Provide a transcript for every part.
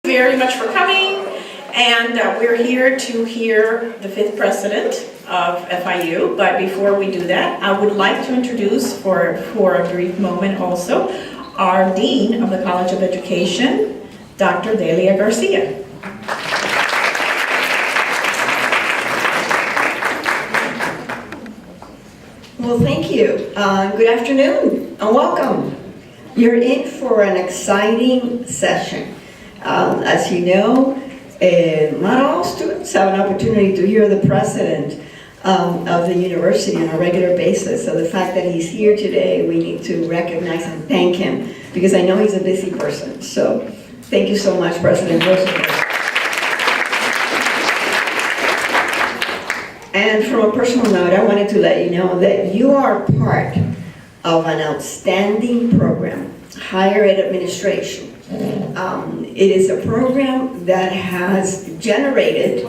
Very much for coming, and we're here to hear the 5th president of FIU. But before we do that, I would like to introduce for a brief moment also our Dean of the College of Education, Dr. Delia Garcia. Well, thank you. Good afternoon and welcome. You're in for an exciting session. As you know, not all students have an opportunity to hear the president of the university on a regular basis. So the fact that he's here today, we need to recognize and thank him because I know he's a busy person. So thank you so much, President Rosenberg. And from a personal note, I wanted to let you know that you are part of an outstanding program, Higher Ed Administration. It is a program that has generated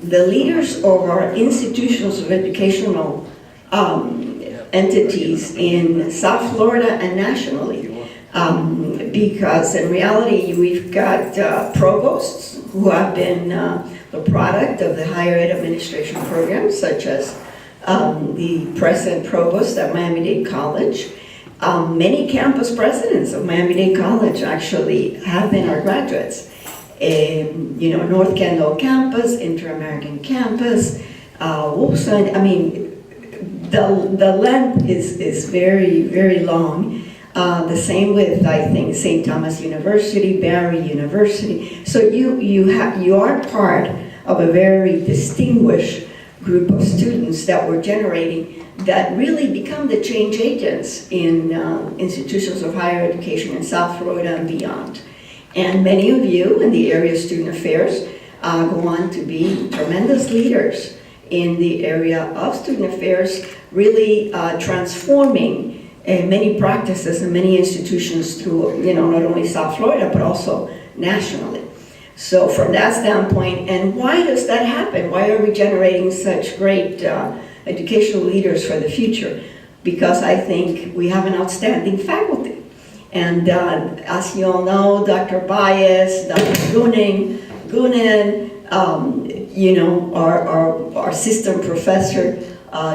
the leaders of our institutions of educational entities in South Florida and nationally. Because in reality, we've got provosts who have been the product of the Higher Ed Administration program, such as the present provost at Miami-Dade College. Many campus presidents of Miami-Dade College actually have been our graduates. North Kendall campus, Inter-American campus, Wolfson. I mean, the length is very, very long. The same with, I think, St. Thomas University, Barry University. So you are part of a very distinguished group of students that we're generating that really become the change agents in institutions of higher education in South Florida and beyond. And many of you in the area of student affairs go on to be tremendous leaders in the area of student affairs, really transforming many practices and many institutions through, not only South Florida, but also nationally. So from that standpoint, and why does that happen? Why are we generating such great educational leaders for the future? Because I think we have an outstanding faculty. And as you all know, Dr. Baez, Dr. Goonen, our assistant professor,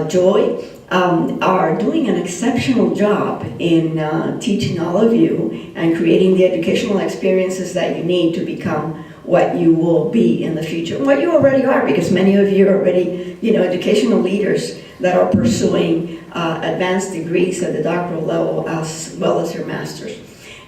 Joy, are doing an exceptional job in teaching all of you and creating the educational experiences that you need to become what you will be in the future, what you already are, because many of you are already, educational leaders that are pursuing advanced degrees at the doctoral level as well as your master's.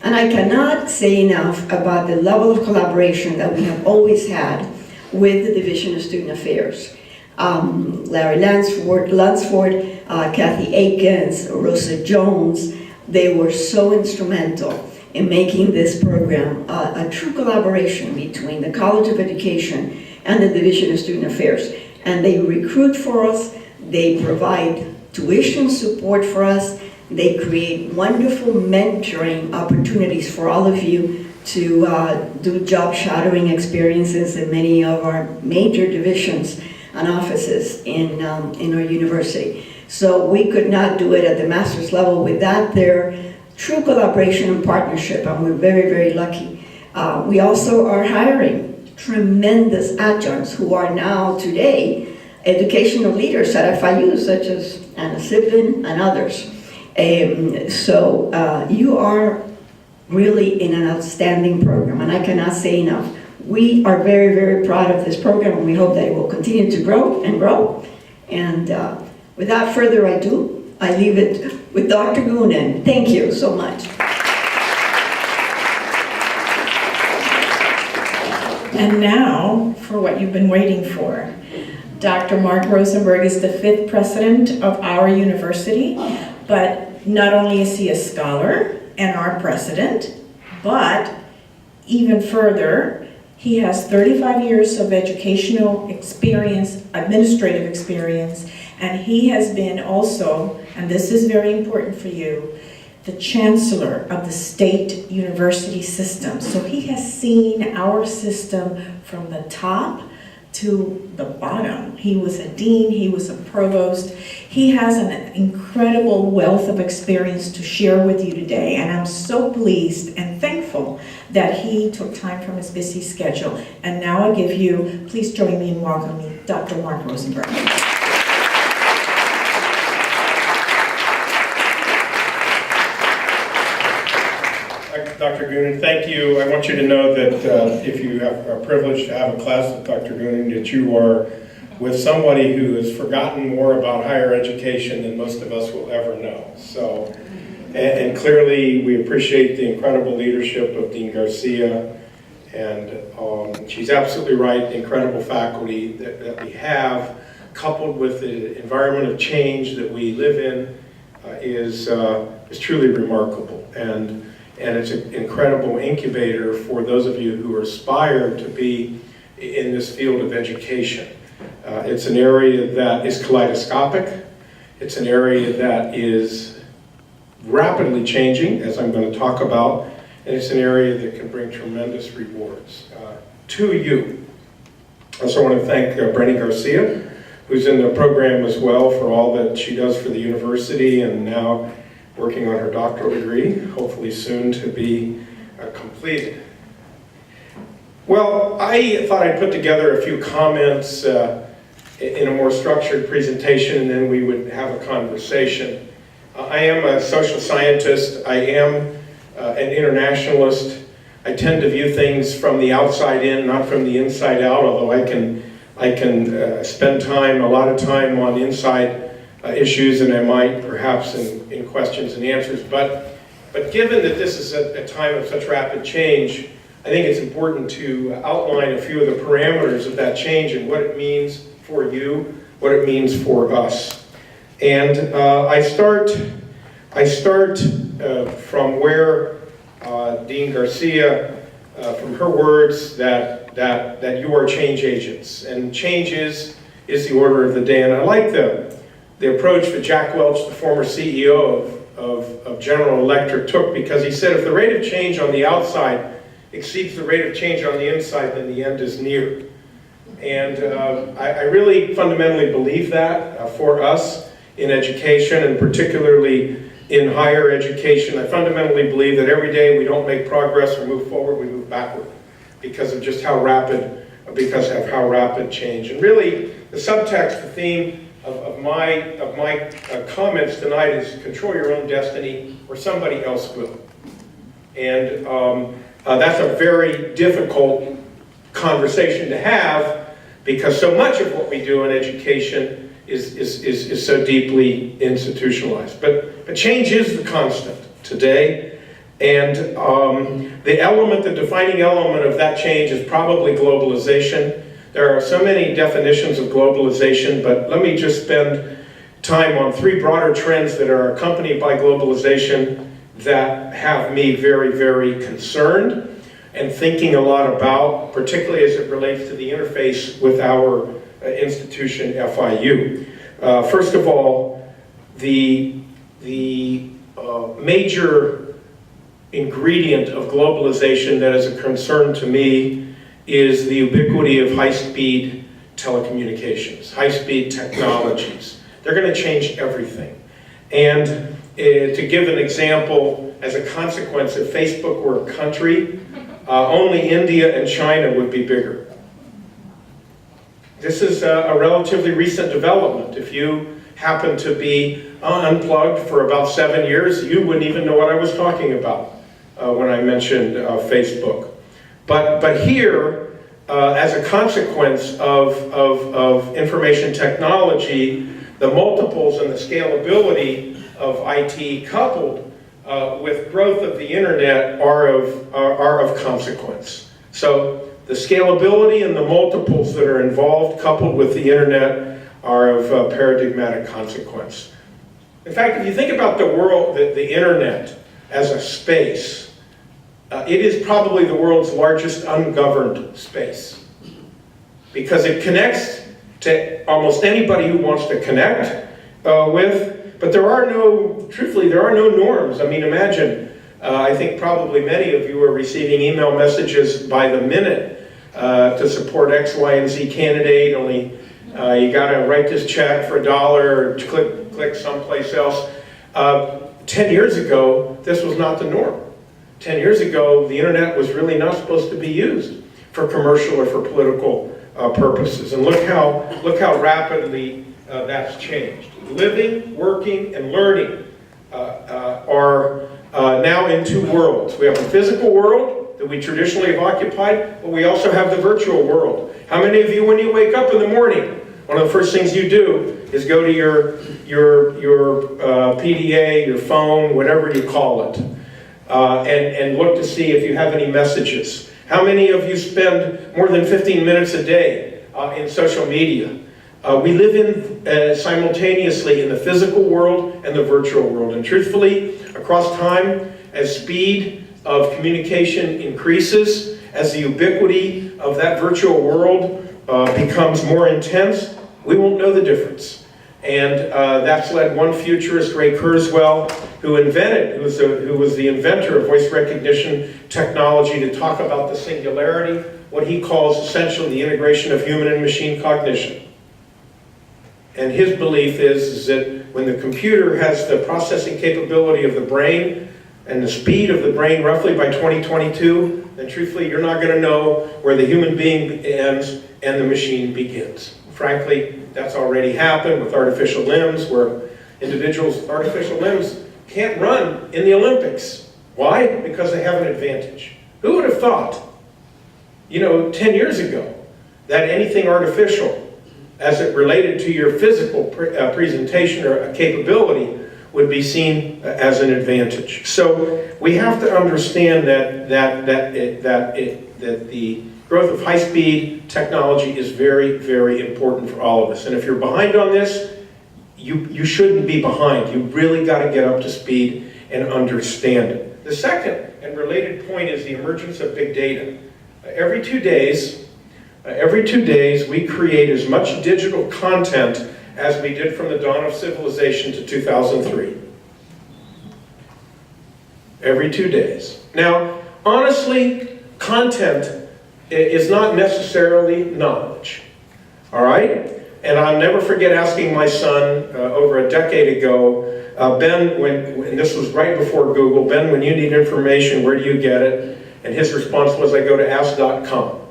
And I cannot say enough about the level of collaboration that we have always had with the Division of Student Affairs. Larry Lunsford, Kathy Akins, Rosa Jones, they were so instrumental in making this program a true collaboration between the College of Education and the Division of Student Affairs. And they recruit for us, they provide tuition support for us, they create wonderful mentoring opportunities for all of you to do job shadowing experiences in many of our major divisions and offices in our university. So we could not do it at the master's level without their true collaboration and partnership, and we're very, very lucky. We also are hiring tremendous adjuncts who are now today educational leaders at FIU, such as Sippin and others. So you are really in an outstanding program, and I cannot say enough. We are very, very proud of this program, and we hope that it will continue to grow and grow. And without further ado, I leave it with Dr. Goonen. Thank you so much. And now, for what you've been waiting for. Dr. Mark Rosenberg is the 5th president of our university, but not only is he a scholar and our president, but even further, he has 35 years of educational experience, administrative experience, and he has been also, and this is very important for you, the Chancellor of the state university system. So he has seen our system from the top to the bottom. He was a dean, he was a provost. He has an incredible wealth of experience to share with you today, and I'm so pleased and thankful that he took time from his busy schedule. And now I give you, please join me in welcoming Dr. Mark Rosenberg. Dr. Goonen, thank you. I want you to know that if you are privileged to have a class with Dr. Goonen, that you are with somebody who has forgotten more about higher education than most of us will ever know. So, and clearly we appreciate the incredible leadership of Dean Garcia, and she's absolutely right, the incredible faculty that we have, coupled with the environment of change that we live in, is truly remarkable. And it's an incredible incubator for those of you who aspire to be in this field of education. It's an area that is kaleidoscopic. It's an area that is rapidly changing, as I'm going to talk about, and it's an area that can bring tremendous rewards to you. I also want to thank Brenny Garcia, who's in the program as well, for all that she does for the university, and now working on her doctoral degree, hopefully soon to be completed. Well, I thought I'd put together a few comments in a more structured presentation, and then we would have a conversation. I am a social scientist. I am an internationalist. I tend to view things from the outside in, not from the inside out, although I can spend a lot of time on inside issues, and I might perhaps in questions and answers. But given that this is a time of such rapid change, I think it's important to outline a few of the parameters of that change and what it means for you, what it means for us. And I start from where Dean Garcia, from her words, that you are change agents, and change is the order of the day. And I like the approach that Jack Welch, the former CEO of General Electric, took, because he said if the rate of change on the outside exceeds the rate of change on the inside, then the end is near. And I really fundamentally believe that for us in education, and particularly in higher education. I fundamentally believe that every day we don't make progress or move forward, we move backward because of just how rapid change. And really, the subtext, the theme of my comments tonight is control your own destiny, or somebody else will. And that's a very difficult conversation to have, because so much of what we do in education is so deeply institutionalized. But change is the constant today, and the defining element of that change is probably globalization. There are so many definitions of globalization, but let me just spend time on three broader trends that are accompanied by globalization that have me very, very concerned and thinking a lot about, particularly as it relates to the interface with our institution, FIU. First of all, the major ingredient of globalization that is a concern to me is the ubiquity of high-speed telecommunications, high-speed technologies. They're going to change everything. And to give an example, as a consequence, if Facebook were a country, only India and China would be bigger. This is a relatively recent development. If you happen to be unplugged for about 7 years, you wouldn't even know what I was talking about when I mentioned Facebook. But here, as a consequence of information technology, the multiples and the scalability of IT coupled with growth of the internet are of consequence. So the scalability and the multiples that are involved coupled with the internet are of paradigmatic consequence. In fact, if you think about the world, the internet as a space, it is probably the world's largest ungoverned space, because it connects to almost anybody who wants to connect with, but truthfully, there are no norms. I mean, imagine, I think probably many of you are receiving email messages by the minute to support X, Y, and Z candidate, only you gotta write this check for $1 or click someplace else. 10 years ago, this was not the norm. 10 years ago, the internet was really not supposed to be used for commercial or for political purposes. And look how rapidly that's changed. Living, working, and learning are now in two worlds. We have a physical world that we traditionally have occupied, but we also have the virtual world. How many of you, when you wake up in the morning, one of the first things you do is go to your PDA, your phone, whatever you call it, and look to see if you have any messages? How many of you spend more than 15 minutes a day in social media? We live in simultaneously in the physical world and the virtual world. And truthfully, across time, as speed of communication increases, as the ubiquity of that virtual world becomes more intense, we won't know the difference. And that's led one futurist, Ray Kurzweil, who was the inventor of voice recognition technology, to talk about the singularity, what he calls essentially the integration of human and machine cognition. And his belief is that when the computer has the processing capability of the brain and the speed of the brain roughly by 2022, then truthfully you're not going to know where the human being ends and the machine begins. Frankly, that's already happened with artificial limbs, where individuals with artificial limbs can't run in the Olympics. Why? Because they have an advantage. Who would have thought, 10 years ago, that anything artificial, as it related to your physical presentation or a capability, would be seen as an advantage? So we have to understand that the growth of high-speed technology is very, very important for all of us. And if you're behind on this, you shouldn't be behind. You really got to get up to speed and understand it. The second and related point is the emergence of big data. Every 2 days, we create as much digital content as we did from the dawn of civilization to 2003. Every 2 days. Now, honestly, content is not necessarily knowledge. All right? And I'll never forget asking my son over a decade ago, Ben, when this was right before Google, Ben, when you need information, where do you get it? And his response was, I go to ask.com.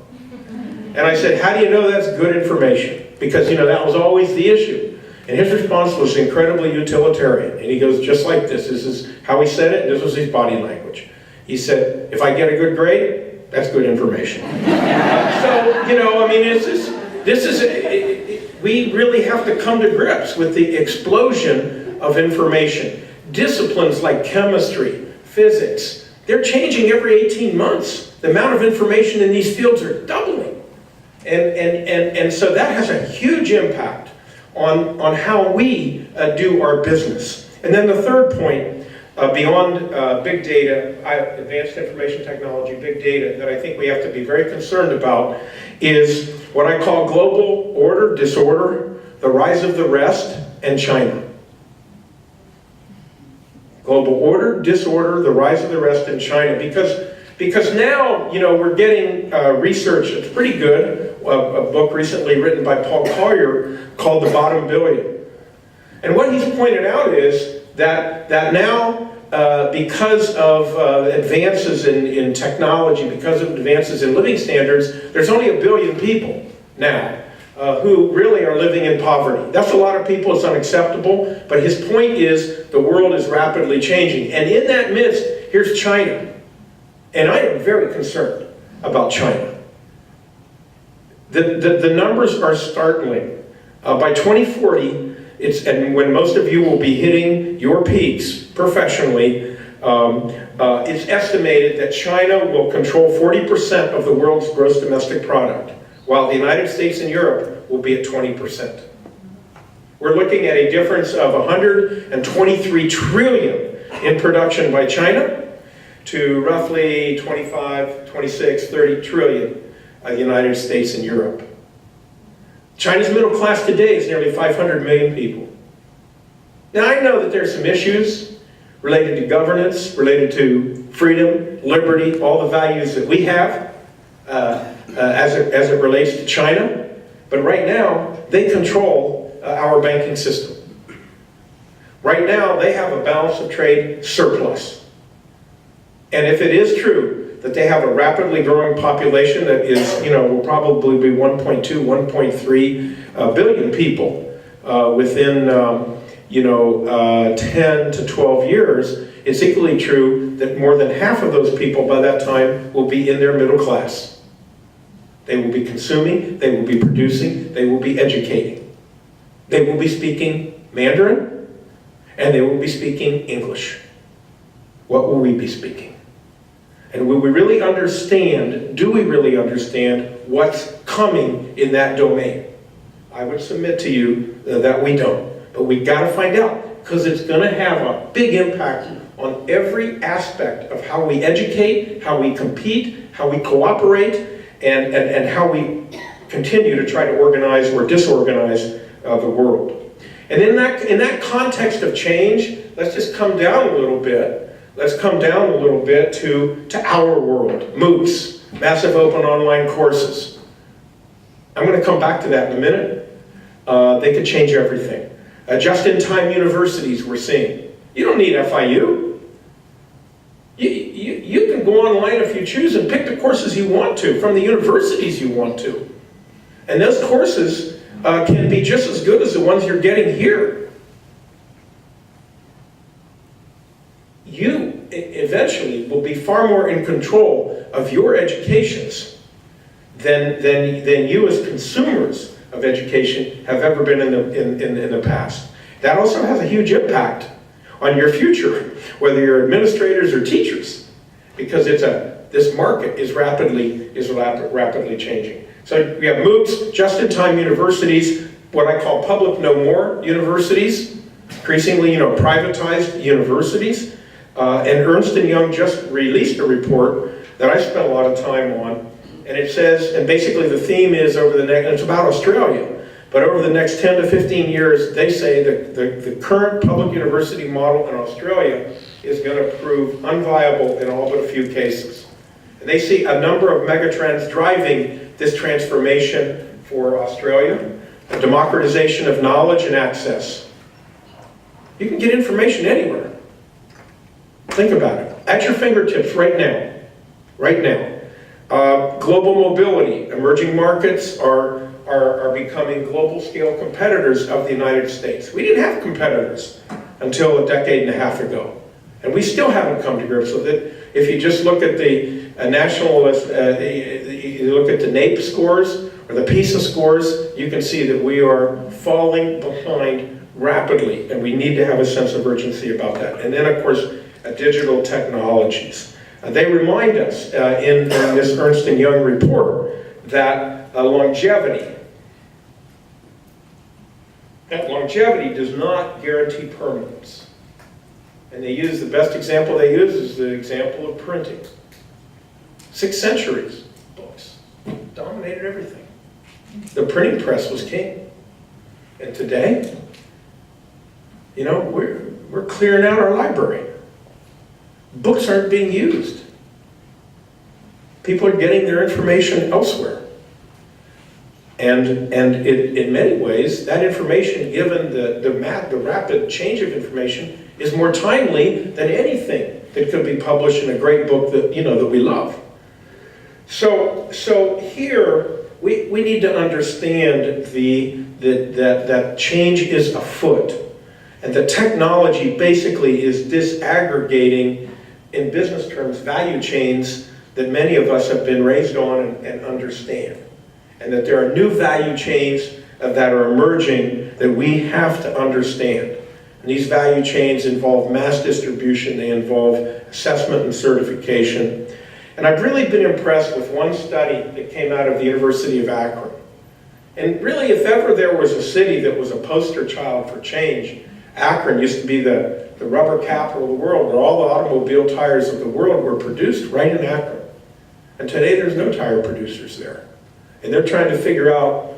And I said, how do you know that's good information? Because, that was always the issue. And his response was incredibly utilitarian. And he goes, just like this. This is how he said it. This was his body language. He said, if I get a good grade, that's good information. We really have to come to grips with the explosion of information. Disciplines like chemistry, physics, they're changing every 18 months. The amount of information in these fields are doubling. And so that has a huge impact on how we do our business. And then the third point, beyond big data, advanced information technology, big data, that I think we have to be very concerned about is what I call global order, disorder, the rise of the rest, and China. Global order, disorder, the rise of the rest, and China. Because now, we're getting research that's pretty good, a book recently written by Paul Collier called The Bottom Billion. And what he's pointed out is that now, because of advances in technology, because of advances in living standards, there's only 1 billion people now who really are living in poverty. That's a lot of people, it's unacceptable, but his point is the world is rapidly changing. And in that midst, here's China. And I am very concerned about China. The numbers are startling. By 2040, and when most of you will be hitting your peaks professionally, it's estimated that China will control 40% of the world's gross domestic product, while the United States and Europe will be at 20%. We're looking at a difference of 123 trillion in production by China to roughly 25, 26, 30 trillion the United States and Europe. China's middle class today is nearly 500 million people. Now I know that there's some issues related to governance, related to freedom, liberty, all the values that we have. as it relates to China, but right now they control our banking system. Right now they have a balance of trade surplus. And if it is true that they have a rapidly growing population that is, will probably be 1.2, 1.3 billion people within 10 to 12 years, it's equally true that more than half of those people by that time will be in their middle class. They will be consuming, they will be producing, they will be educating. They will be speaking Mandarin, and they will be speaking English. What will we be speaking? And will we really understand, do we really understand what's coming in that domain? I would submit to you that we don't. But we've got to find out, because it's going to have a big impact on every aspect of how we educate, how we compete, how we cooperate, and how we continue to try to organize or disorganize the world. And in that context of change, let's just come down a little bit. Let's come down a little bit to our world. MOOCs, massive open online courses. I'm going to come back to that in a minute. They could change everything. Just-in-time universities we're seeing. You don't need FIU. You can go online if you choose and pick the courses you want to from the universities you want to. And those courses can be just as good as the ones you're getting here. You eventually will be far more in control of your educations than you as consumers of education have ever been in the past. That also has a huge impact on your future, whether you're administrators or teachers, because this market is rapidly changing. So we have MOOCs, just-in-time universities, what I call public no more universities, increasingly privatized universities. And Ernst & Young just released a report that I spent a lot of time on, and it says, and basically the theme is it's about Australia, but over the next 10 to 15 years, they say that the current public university model in Australia is going to prove unviable in all but a few cases. And they see a number of megatrends driving this transformation for Australia: a democratization of knowledge and access. You can get information anywhere. Think about it. At your fingertips right now. Right now. Global mobility. Emerging markets are becoming global scale competitors of the United States. We didn't have competitors until a decade and a half ago. And we still haven't come to grips with it. If you just look at the you look at the NAEP scores or the PISA scores, you can see that we are falling behind rapidly, and we need to have a sense of urgency about that. And then, of course, digital technologies. They remind us in this Ernst & Young report that longevity does not guarantee permanence. And the best example they use is the example of printing. 6 centuries, books dominated everything. The printing press was king. And today, we're clearing out our library. Books aren't being used. People are getting their information elsewhere. And in many ways, that information, given the rapid change of information, is more timely than anything that could be published in a great book that we love. So here we need to understand that change is afoot, and the technology basically is disaggregating, in business terms, value chains that many of us have been raised on and understand. And that there are new value chains that are emerging that we have to understand. And these value chains involve mass distribution, they involve assessment and certification. And I've really been impressed with one study that came out of the University of Akron. And really, if ever there was a city that was a poster child for change, Akron used to be the rubber capital of the world, where all the automobile tires of the world were produced right in Akron. And today there's no tire producers there. And they're trying to figure out,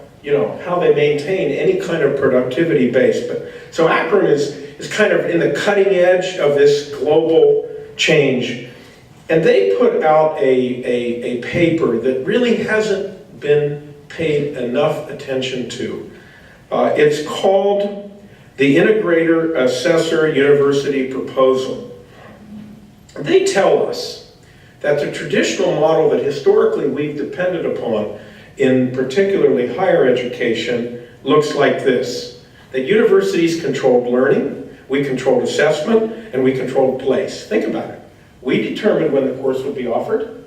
how they maintain any kind of productivity base. So Akron is kind of in the cutting edge of this global change. And they put out a paper that really hasn't been paid enough attention to. It's called the Integrator Assessor University Proposal. They tell us that the traditional model that historically we've depended upon in particularly higher education looks like this: that universities controlled learning, we controlled assessment, and we controlled place. Think about it. We determined when the course would be offered,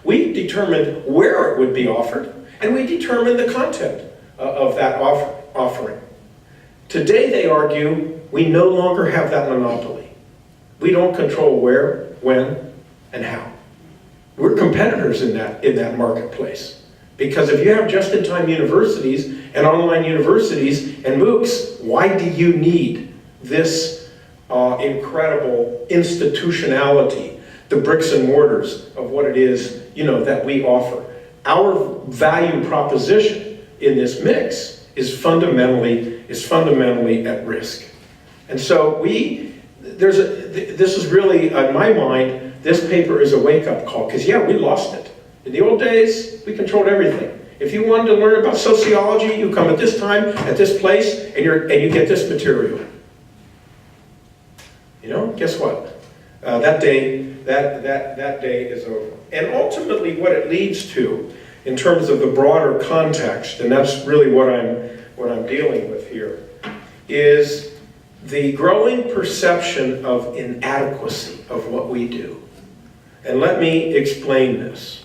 we determined where it would be offered, and we determined the content of that offering. Today, they argue, we no longer have that monopoly. We don't control where, when, and how. We're competitors in that marketplace. Because if you have just-in-time universities and online universities and MOOCs, why do you need this incredible institutionality, the bricks and mortars of what it is, that we offer? Our value proposition in this mix is fundamentally at risk. And so this is really, in my mind, this paper is a wake-up call, because yeah, we lost it. In the old days, we controlled everything. If you wanted to learn about sociology, you come at this time, at this place, and you get this material. Guess what? That day is over. And ultimately, what it leads to, in terms of the broader context, and that's really what I'm dealing with here, is the growing perception of inadequacy of what we do. And let me explain this.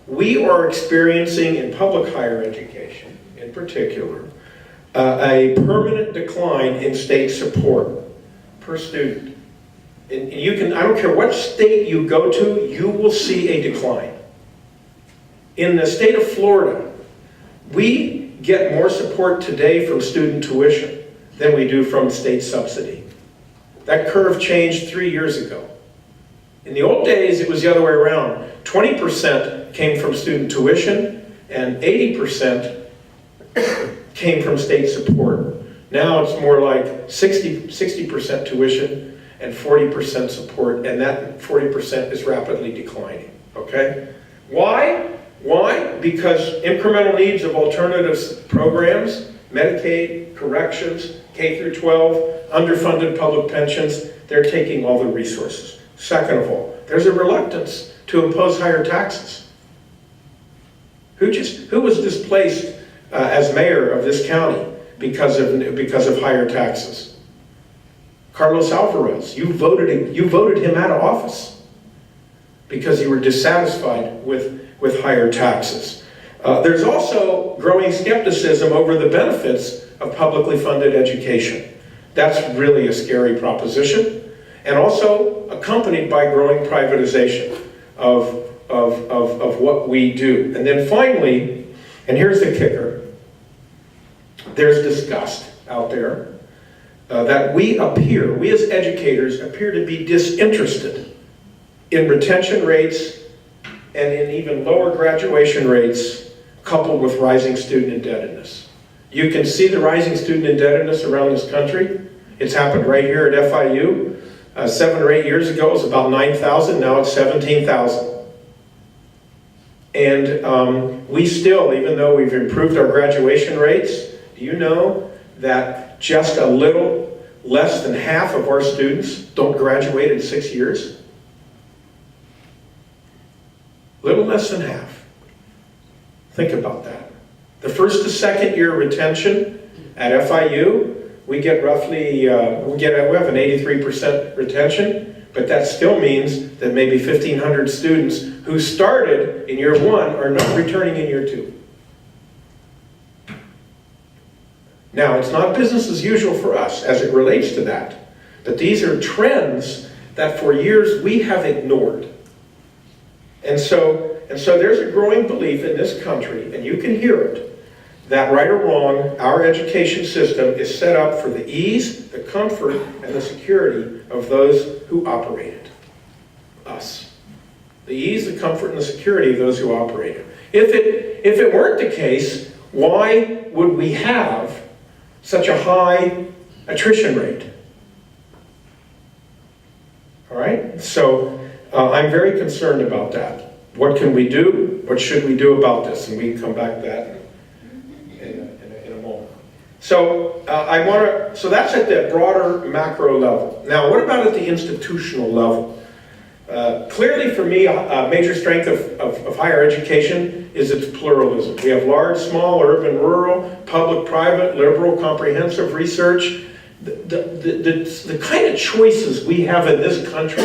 We are experiencing in public higher education, in particular, a permanent decline in state support per student. And I don't care what state you go to, you will see a decline. In the state of Florida, we get more support today from student tuition than we do from state subsidy. That curve changed 3 years ago. In the old days, it was the other way around. 20% came from student tuition and 80% came from state support. Now it's more like 60% tuition and 40% support, and that 40% is rapidly declining, okay? Why? Because incremental needs of alternative programs, Medicaid, corrections, K through 12, underfunded public pensions, they're taking all the resources. Second of all, there's a reluctance to impose higher taxes. Who was displaced as mayor of this county because of higher taxes? Carlos Alvarez. You voted him out of office because you were dissatisfied with higher taxes. There's also growing skepticism over the benefits of publicly funded education. That's really a scary proposition, and also accompanied by growing privatization of what we do. And then finally, and here's the kicker, there's disgust out there that we as educators appear to be disinterested in retention rates and in even lower graduation rates coupled with rising student indebtedness. You can see the rising student indebtedness around this country. It's happened right here at FIU. 7 or 8 years ago, it was about 9,000. Now it's 17,000. And we still, even though we've improved our graduation rates, do you know that just a little less than half of our students don't graduate in 6 years? Little less than half. Think about that. The first to second year retention at FIU, we get roughly, we have an 83% retention, but that still means that maybe 1,500 students who started in year 1 are not returning in year 2. Now, it's not business as usual for us as it relates to that, but these are trends that for years we have ignored. And so there's a growing belief in this country, and you can hear it, that right or wrong, our education system is set up for the ease, the comfort, and the security of those who operate it. Us. The ease, the comfort, and the security of those who operate it. If it weren't the case, why would we have such a high attrition rate? All right? So I'm very concerned about that. What can we do? What should we do about this? And we can come back to that in a moment. So so that's at the broader macro level. Now, what about at the institutional level? Clearly for me, a major strength of higher education is its pluralism. We have large, small, urban, rural, public, private, liberal, comprehensive research. The kind of choices we have in this country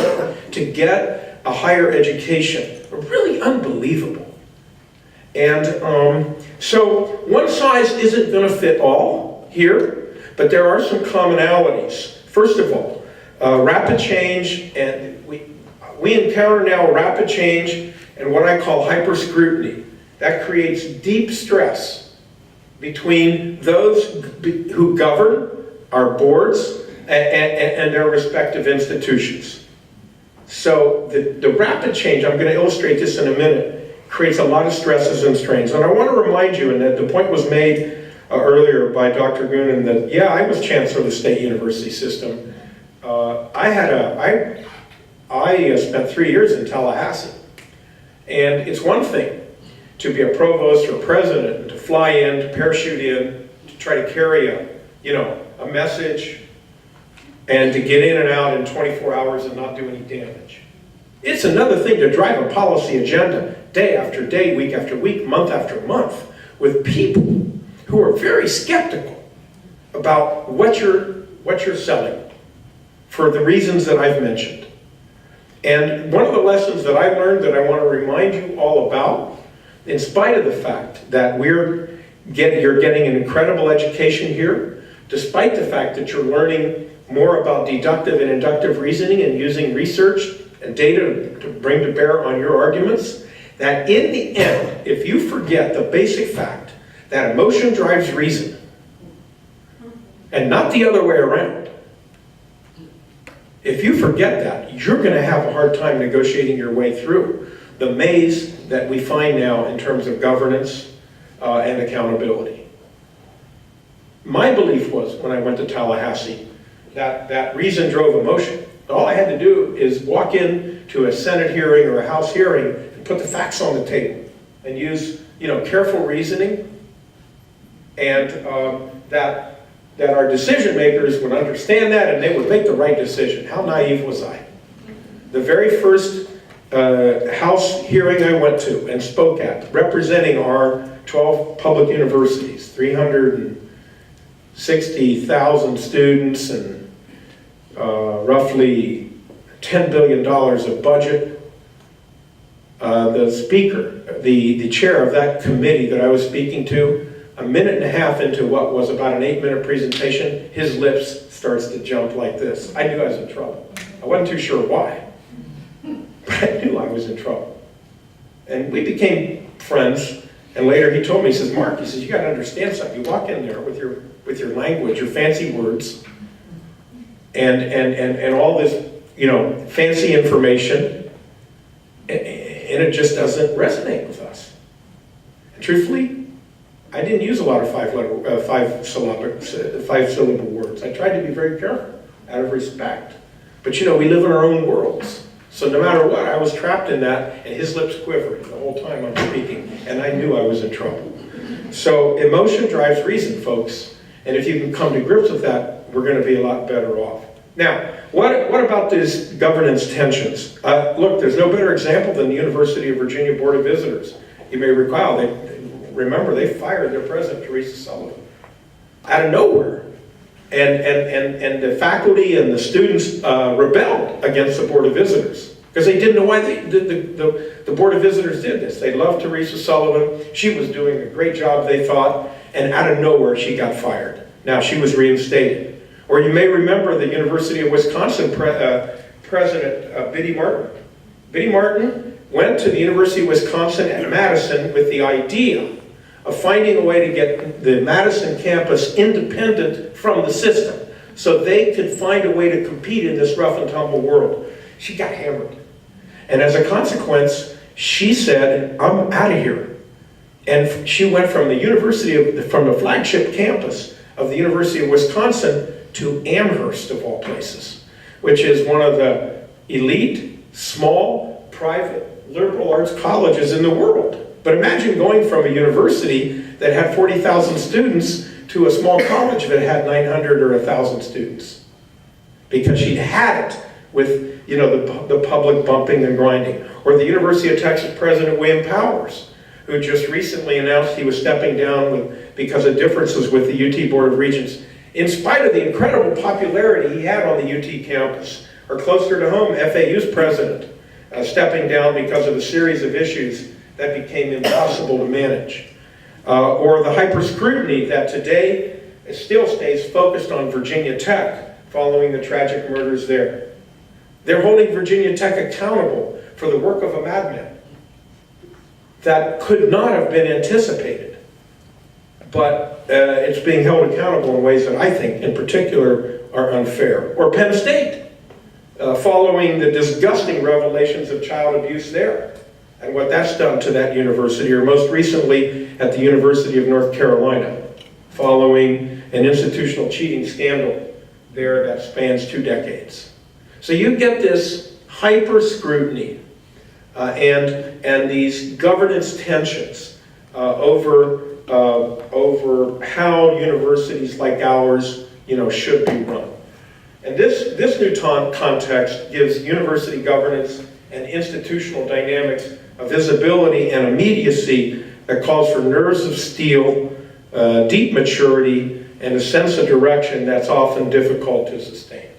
to get a higher education are really unbelievable. And so one size isn't going to fit all here, but there are some commonalities. First of all, rapid change, and we encounter now rapid change and what I call hyper-scrutiny. That creates deep stress between those who govern our boards and their respective institutions. So the rapid change, I'm going to illustrate this in a minute, creates a lot of stresses and strains. And I want to remind you, and that the point was made earlier by Dr. Goonen, that yeah, I was Chancellor of the state university system. I spent 3 years in Tallahassee. And it's one thing to be a provost or president and to fly in, to parachute in, to try to carry a message and to get in and out in 24 hours and not do any damage. It's another thing to drive a policy agenda day after day, week after week, month after month with people who are very skeptical about what you're selling for the reasons that I've mentioned. And one of the lessons that I learned that I want to remind you all about, in spite of the fact that you're getting an incredible education here, despite the fact that you're learning more about deductive and inductive reasoning and using research and data to bring to bear on your arguments, that in the end, if you forget the basic fact that emotion drives reason, and not the other way around, if you forget that, you're going to have a hard time negotiating your way through the maze that we find now in terms of governance and accountability. My belief was, when I went to Tallahassee, that reason drove emotion. All I had to do is walk in to a Senate hearing or a House hearing and put the facts on the table and use careful reasoning, and that our decision makers would understand that and they would make the right decision. How naive was I? The very first House hearing I went to and spoke at, representing our 12 public universities, 360,000 students and roughly $10 billion of budget. The speaker, the chair of that committee that I was speaking to, a minute and a half into what was about an 8-minute presentation, his lips starts to jump like this. I knew I was in trouble. I wasn't too sure why, but I knew I was in trouble. And we became friends, and later he told me, he says, Mark, he says, you got to understand something. You walk in there with your language, your fancy words, and all this, fancy information, and it just doesn't resonate with us. And truthfully, I didn't use a lot of five-syllable words. I tried to be very careful, out of respect. But we live in our own worlds. So no matter what, I was trapped in that, and his lips quivered the whole time I'm speaking, and I knew I was in trouble. So emotion drives reason, folks. And if you can come to grips with that, we're going to be a lot better off. Now, what about these governance tensions? Look, there's no better example than the University of Virginia Board of Visitors. You may recall, they fired their president, Teresa Sullivan, out of nowhere. And the faculty and the students rebelled against the Board of Visitors because they didn't know why the Board of Visitors did this. They loved Teresa Sullivan. She was doing a great job, they thought, and out of nowhere she got fired. Now, she was reinstated. Or you may remember the University of Wisconsin President Biddy Martin. Biddy Martin went to the University of Wisconsin at Madison with the idea of finding a way to get the Madison campus independent from the system so they could find a way to compete in this rough and tumble world. She got hammered. And as a consequence, she said, I'm out of here. And she went from from the flagship campus of the University of Wisconsin to Amherst, of all places, which is one of the elite small, private, liberal arts colleges in the world. But imagine going from a university that had 40,000 students to a small college that had 900 or 1,000 students. Because she'd had it with, the public bumping and grinding. Or the University of Texas President William Powers, who just recently announced he was stepping down because of differences with the UT Board of Regents, in spite of the incredible popularity he had on the UT campus. Or closer to home, FIU's president, stepping down because of a series of issues that became impossible to manage. Or the hyper-scrutiny that today still stays focused on Virginia Tech following the tragic murders there. They're holding Virginia Tech accountable for the work of a madman that could not have been anticipated. But it's being held accountable in ways that I think, in particular, are unfair. Or Penn State, following the disgusting revelations of child abuse there, and what that's done to that university, or most recently at the University of North Carolina, following an institutional cheating scandal there that spans 2 decades. So you get this hyper-scrutiny and these governance tensions over how universities like ours, should be run. And this new context gives university governance and institutional dynamics a visibility and immediacy that calls for nerves of steel, deep maturity, and a sense of direction that's often difficult to sustain.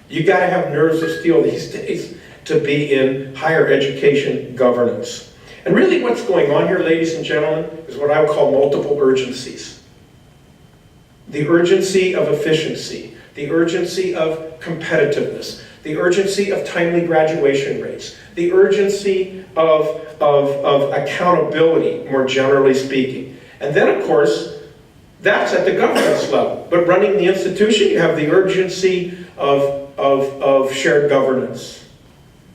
You got to have nerves of steel these days to be in higher education governance. And really what's going on here, ladies and gentlemen, is what I would call multiple urgencies. The urgency of efficiency, the urgency of competitiveness, the urgency of timely graduation rates, the urgency of accountability, more generally speaking. And then, of course, that's at the governance level. But running the institution, you have the urgency of shared governance,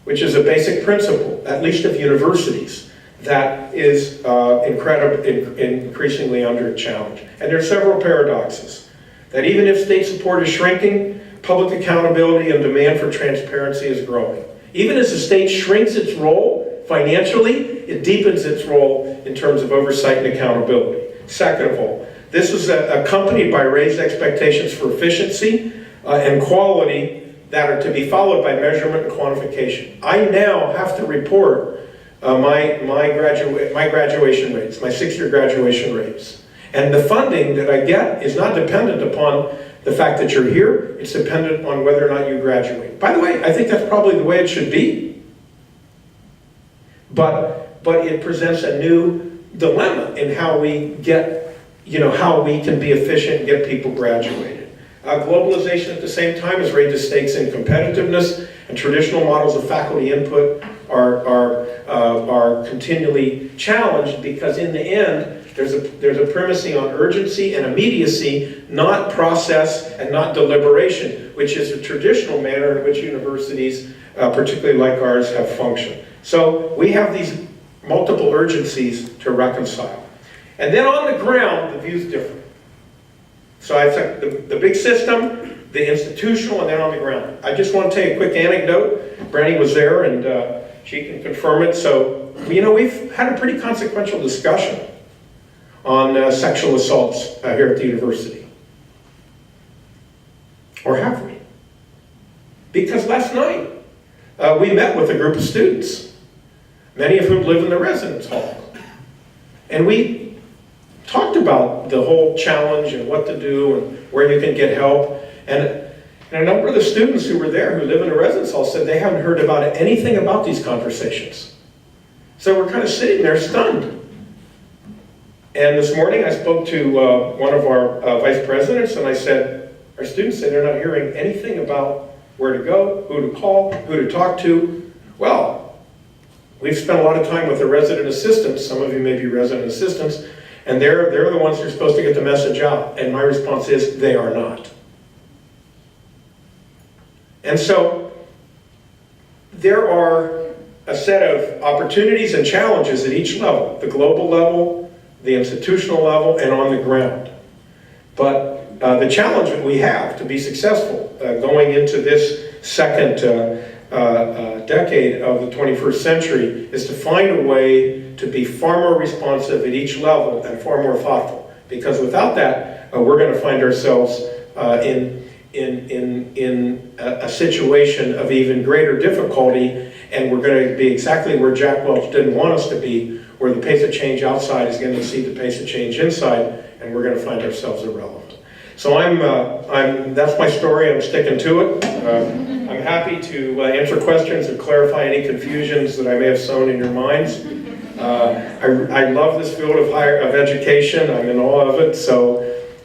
which is a basic principle, at least of universities, that is increasingly under challenge. And there are several paradoxes. That even if state support is shrinking, public accountability and demand for transparency is growing. Even as the state shrinks its role financially, it deepens its role in terms of oversight and accountability. Second of all, this is accompanied by raised expectations for efficiency and quality that are to be followed by measurement and quantification. I now have to report my graduation rates, my 6-year graduation rates. And the funding that I get is not dependent upon the fact that you're here, it's dependent on whether or not you graduate. By the way, I think that's probably the way it should be. But it presents a new dilemma in how we get, how we can be efficient and get people graduated. Globalization at the same time has raised the stakes in competitiveness, and traditional models of faculty input are continually challenged because in the end, there's a primacy on urgency and immediacy, not process and not deliberation, which is a traditional manner in which universities, particularly like ours, have functioned. So we have these multiple urgencies to reconcile. And then on the ground, the view's different. So I think the big system, the institutional, and then on the ground. I just want to tell you a quick anecdote. Brandy was there, and she can confirm it. So, we've had a pretty consequential discussion on sexual assaults here at the university. Or have we? Because last night, we met with a group of students, many of whom live in the residence hall. And we talked about the whole challenge and what to do and where you can get help. And a number of the students who were there who live in the residence hall said they haven't heard about anything about these conversations. So we're kind of sitting there stunned. And this morning I spoke to one of our vice presidents, and I said, our students say they're not hearing anything about where to go, who to call, who to talk to. Well, we've spent a lot of time with the resident assistants. Some of you may be resident assistants, and they're the ones who are supposed to get the message out. And my response is, they are not. And so there are a set of opportunities and challenges at each level, the global level, the institutional level, and on the ground. But the challenge that we have to be successful going into this second decade of the 21st century is to find a way to be far more responsive at each level and far more thoughtful. Because without that, we're going to find ourselves in a situation of even greater difficulty, and we're going to be exactly where Jack Welch didn't want us to be, where the pace of change outside is going to exceed the pace of change inside, and we're going to find ourselves irrelevant. So that's my story. I'm sticking to it. I'm happy to answer questions or clarify any confusions that I may have sown in your minds. I love this field of education. I'm in awe of it.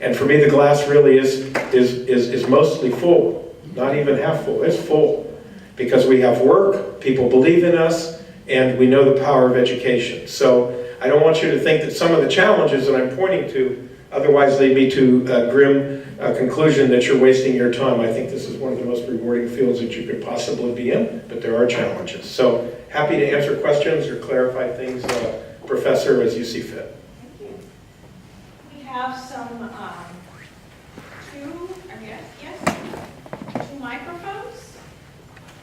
And for me, the glass really is mostly full, not even half full. It's full because we have work, people believe in us, and we know the power of education. So I don't want you to think that some of the challenges that I'm pointing to otherwise lead me to a grim conclusion that you're wasting your time. I think this is one of the most rewarding fields that you could possibly be in, but there are challenges. So happy to answer questions or clarify things, Professor, as you see fit. We have some two microphones.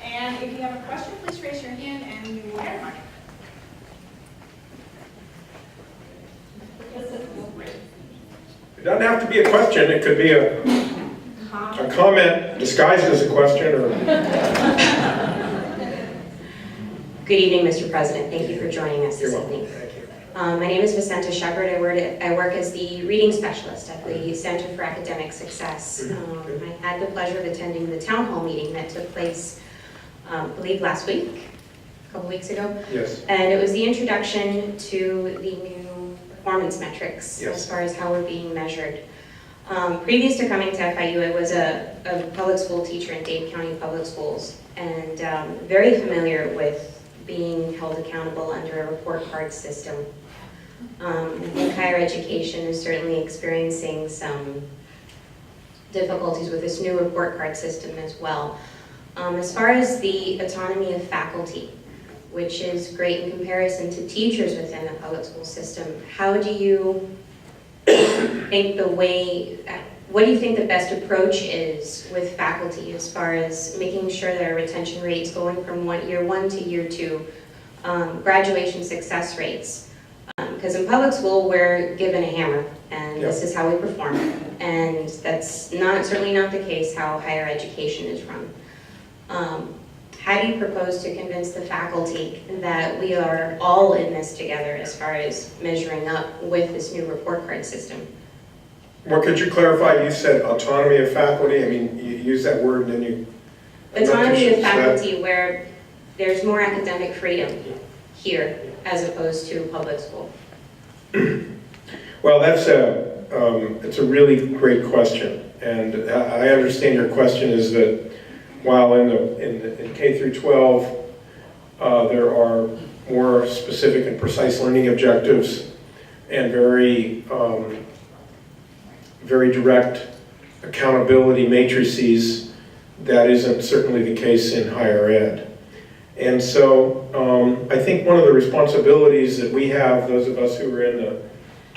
And if you have a question, please raise your hand and you will get a microphone. It doesn't have to be a question. It could be a comment disguised as a question. Or Good evening, Mr. President. Thank you for joining us this evening. Thank you. My name is Vicenta Shepard. I work as the reading specialist at the Center for Academic Success. I had the pleasure of attending the town hall meeting that took place, I believe, last week, a couple weeks ago. Yes. And it was the introduction to the new performance metrics as far as how we're being measured. Previous to coming to FIU, I was a public school teacher in Dade County Public Schools, and very familiar with being held accountable under a report card system. I think higher education is certainly experiencing some difficulties with this new report card system as well. As far as the autonomy of faculty, which is great in comparison to teachers within the public school system, how do you think what do you think the best approach is with faculty as far as making sure that our retention rates going from year one to year two, graduation success rates? Because in public school, we're given a hammer, and this is how we perform. And that's certainly not the case how higher education is run. How do you propose to convince the faculty that we are all in this together as far as measuring up with this new report card system? Well, could you clarify? You said autonomy of faculty. I mean, you use that word and then you... Autonomy of faculty, where there's more academic freedom here as opposed to public school. Well, it's a really great question, and I understand your question is that while in K through 12 there are more specific and precise learning objectives and very direct accountability matrices, that isn't certainly the case in higher ed. And so I think one of the responsibilities that we have, those of us who are in the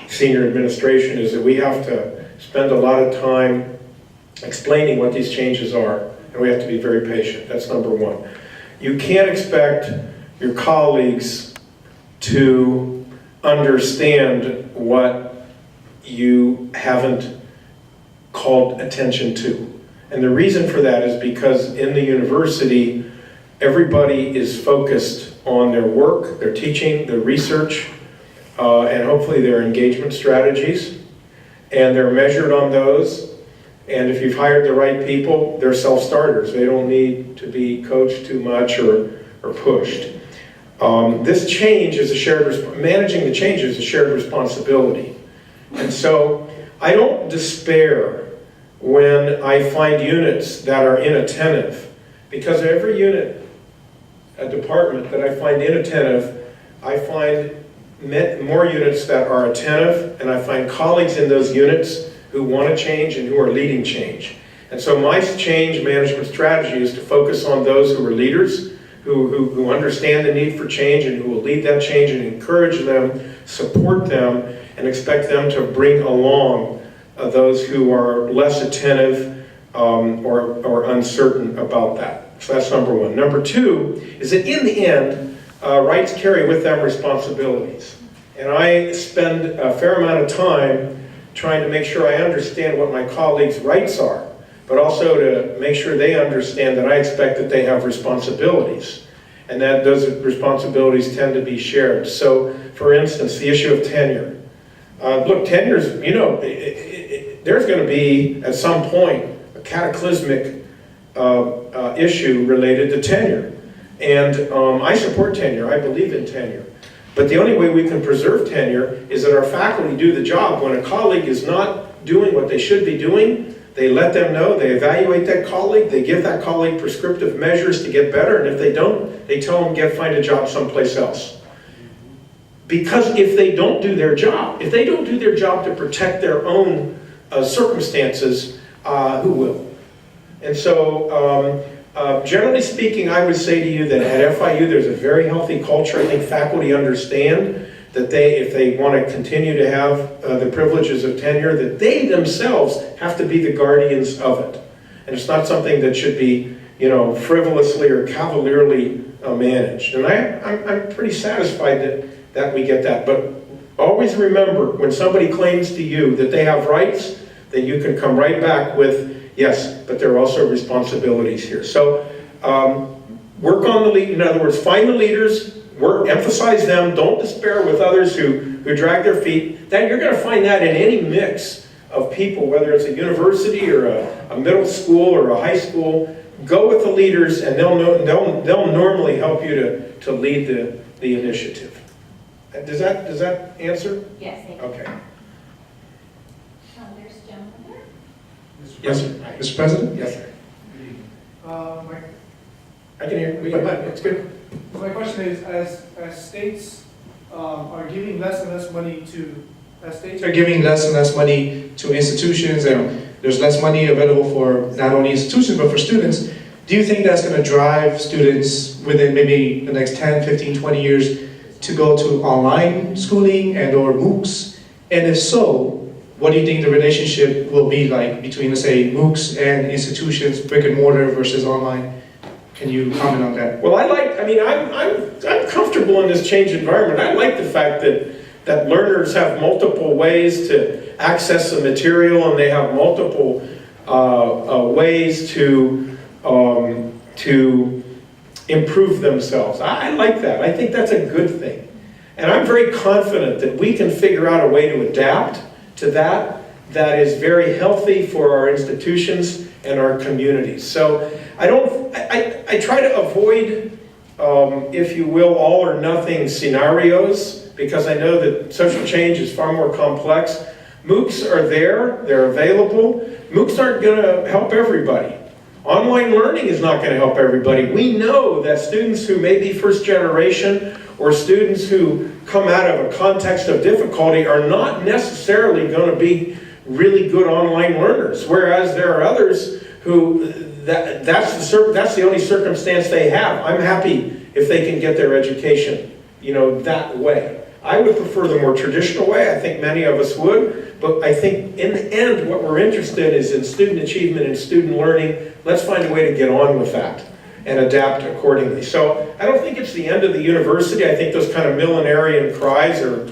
senior administration, is that we have to spend a lot of time explaining what these changes are, and we have to be very patient. That's number one. You can't expect your colleagues to understand what you haven't called attention to. And the reason for that is because in the university, everybody is focused on their work, their teaching, their research, and hopefully their engagement strategies. And they're measured on those. And if you've hired the right people, they're self-starters. They don't need to be coached too much or pushed. This change is managing the change is a shared responsibility. And so I don't despair when I find units that are inattentive, because every unit, a department that I find inattentive, I find more units that are attentive, and I find colleagues in those units who want to change and who are leading change. And so my change management strategy is to focus on those who are leaders, who understand the need for change and who will lead that change, and encourage them, support them, and expect them to bring along those who are less attentive or uncertain about that. So that's number one. Number two is that in the end, rights carry with them responsibilities. And I spend a fair amount of time trying to make sure I understand what my colleagues' rights are, but also to make sure they understand that I expect that they have responsibilities, and that those responsibilities tend to be shared. So, for instance, the issue of tenure. Look, tenure's, you know, there's going to be, at some point, a cataclysmic issue related to tenure. And I support tenure, I believe in tenure. But the only way we can preserve tenure is that our faculty do the job. When a colleague is not doing what they should be doing, they let them know, they evaluate that colleague, they give that colleague prescriptive measures to get better, and if they don't, they tell them, find a job someplace else. Because if they don't do their job, if they don't do their job to protect their own circumstances, who will? And so, generally speaking, I would say to you that at FIU there's a very healthy culture. I think faculty understand that if they want to continue to have the privileges of tenure, that they themselves have to be the guardians of it. And it's not something that should be, you know, frivolously or cavalierly managed. And I'm pretty satisfied that we get that. But always remember, when somebody claims to you that they have rights, then you can come right back with, yes, but there are also responsibilities here. So work on the lead. In other words, find the leaders, emphasize them, don't despair with others who drag their feet. Then you're going to find that in any mix of people, whether it's a university or a middle school or a high school. Go with the leaders, and they'll normally help you to lead the initiative. Does that answer? Yes, thank you. Okay. There's a gentleman there. Yes, sir. Mr. President? Yes, sir. My I can hear you. It's good. my question is, as states are giving less and less money to, as states are giving less and less money to institutions, and there's less money available for not only institutions but for students, do you think that's going to drive students within maybe the next 10, 15, 20 years to go to online schooling and or MOOCs? And if so, what do you think the relationship will be like between, let's say, MOOCs and institutions, brick and mortar versus online? Can you comment on that? Well, I'm comfortable in this changed environment. I like the fact that learners have multiple ways to access the material, and they have multiple ways to improve themselves. I like that. I think that's a good thing. And I'm very confident that we can figure out a way to adapt to that is very healthy for our institutions and our communities. So I try to avoid, if you will, all or nothing scenarios, because I know that social change is far more complex. MOOCs are there, they're available. MOOCs aren't going to help everybody. Online learning is not going to help everybody. We know that students who may be first generation or students who come out of a context of difficulty are not necessarily going to be really good online learners, whereas there are others who that's the only circumstance they have. I'm happy if they can get their education, you know, that way. I would prefer the more traditional way. I think many of us would, but I think in the end what we're interested in is in student achievement and student learning. Let's find a way to get on with that and adapt accordingly. So I don't think it's the end of the university. I think those kind of millenarian cries are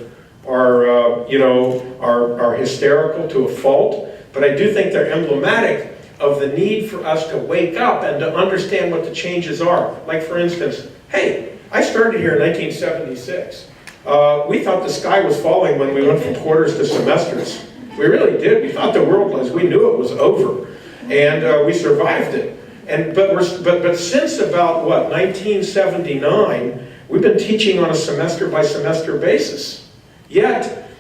hysterical to a fault, but I do think they're emblematic of the need for us to wake up and to understand what the changes are. Like, for instance, hey, I started here in 1976. We thought the sky was falling when we went from quarters to semesters. We really did. We thought the world was, we knew it was over. And we survived it. But since about, 1979, we've been teaching on a semester by semester basis. Yet,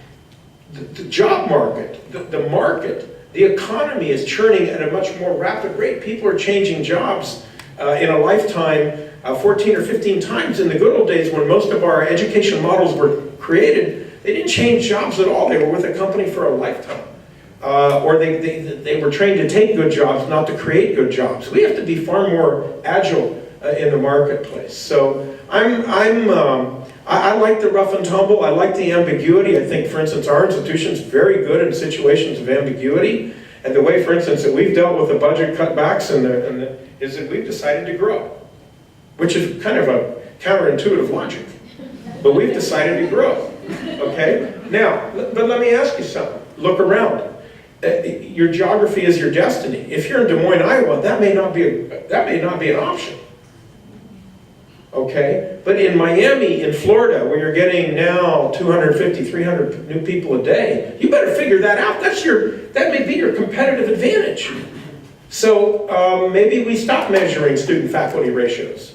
the job market, the market, the economy is churning at a much more rapid rate. People are changing jobs in a lifetime 14 or 15 times. In the good old days when most of our education models were created, they didn't change jobs at all. They were with a company for a lifetime. Or they were trained to take good jobs, not to create good jobs. We have to be far more agile in the marketplace. So I like the rough and tumble. I like the ambiguity. I think, for instance, our institution's very good in situations of ambiguity. And the way, for instance, that we've dealt with the budget cutbacks is that we've decided to grow, which is kind of a counterintuitive logic. But we've decided to grow, okay? Now, but let me ask you something. Look around. Your geography is your destiny. If you're in Des Moines, Iowa, that may not be an option. Okay? But in Miami, in Florida, where you're getting now 250, 300 new people a day, you better figure that out. That may be your competitive advantage. So maybe we stop measuring student-faculty ratios.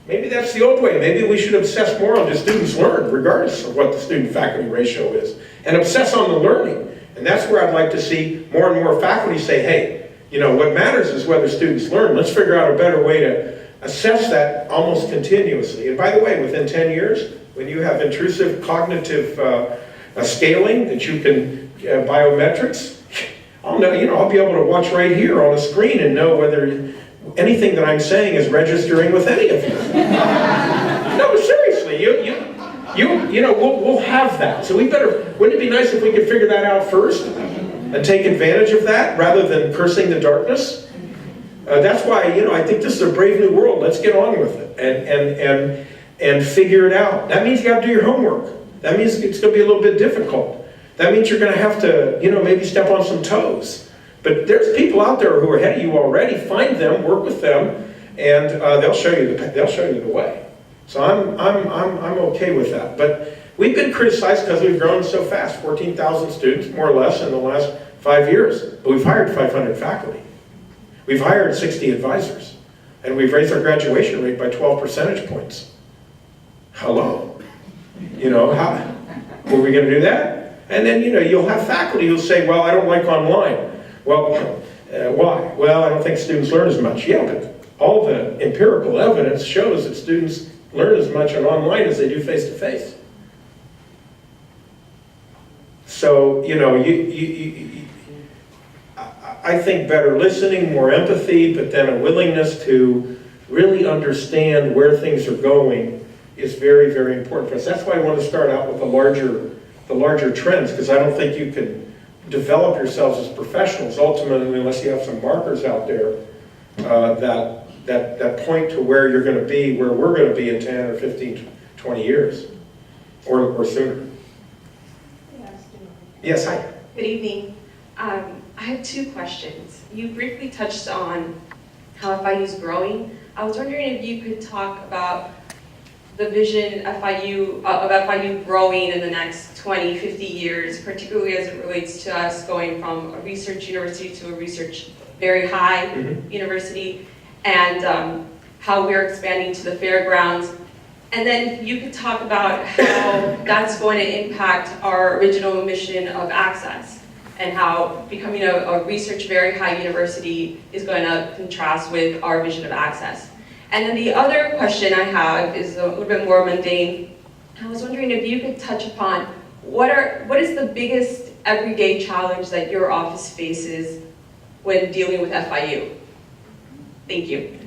Maybe that's the old way. Maybe we should obsess more on the students learn, regardless of what the student-faculty ratio is, and obsess on the learning. And that's where I'd like to see more and more faculty say, hey, you know, what matters is whether students learn. Let's figure out a better way to assess that almost continuously. And by the way, within 10 years, when you have intrusive cognitive scaling that you can, biometrics, I'll be able to watch right here on a screen and know whether anything that I'm saying is registering with any of you. No, seriously, we'll have that. So wouldn't it be nice if we could figure that out first and take advantage of that rather than cursing the darkness? That's why, I think this is a brave new world. Let's get on with it and figure it out. That means you have to do your homework. That means it's going to be a little bit difficult. That means you're going to have to, maybe step on some toes. But there's people out there who are ahead of you already. Find them, work with them, and they'll show you the way. So I'm okay with that. But we've been criticized because we've grown so fast, 14,000 students, more or less, in the last 5 years. But we've hired 500 faculty. We've hired 60 advisors. And we've raised our graduation rate by 12 percentage points. Hello. How were we going to do that? And then, you'll have faculty who'll say, well, I don't like online. Well, why? Well, I don't think students learn as much. Yeah, but all the empirical evidence shows that students learn as much on online as they do face-to-face. So, I think better listening, more empathy, but then a willingness to really understand where things are going is very, very important for us. That's why I want to start out with the larger trends, because I don't think you can develop yourselves as professionals ultimately unless you have some markers out there that point to where you're going to be, where we're going to be in 10 or 15, 20 years or sooner. Yes, hi. Good evening. I have 2 questions. You briefly touched on how FIU is growing. I was wondering if you could talk about the vision of FIU growing in the next 20, 50 years, particularly as it relates to us going from a research university to a research very high university, and how we're expanding to the fairgrounds. And then if you could talk about how that's going to impact our original mission of access, and how becoming a research very high university is going to contrast with our vision of access. And then the other question I have is a little bit more mundane. I was wondering if you could touch upon what is the biggest everyday challenge that your office faces when dealing with FIU? Thank you.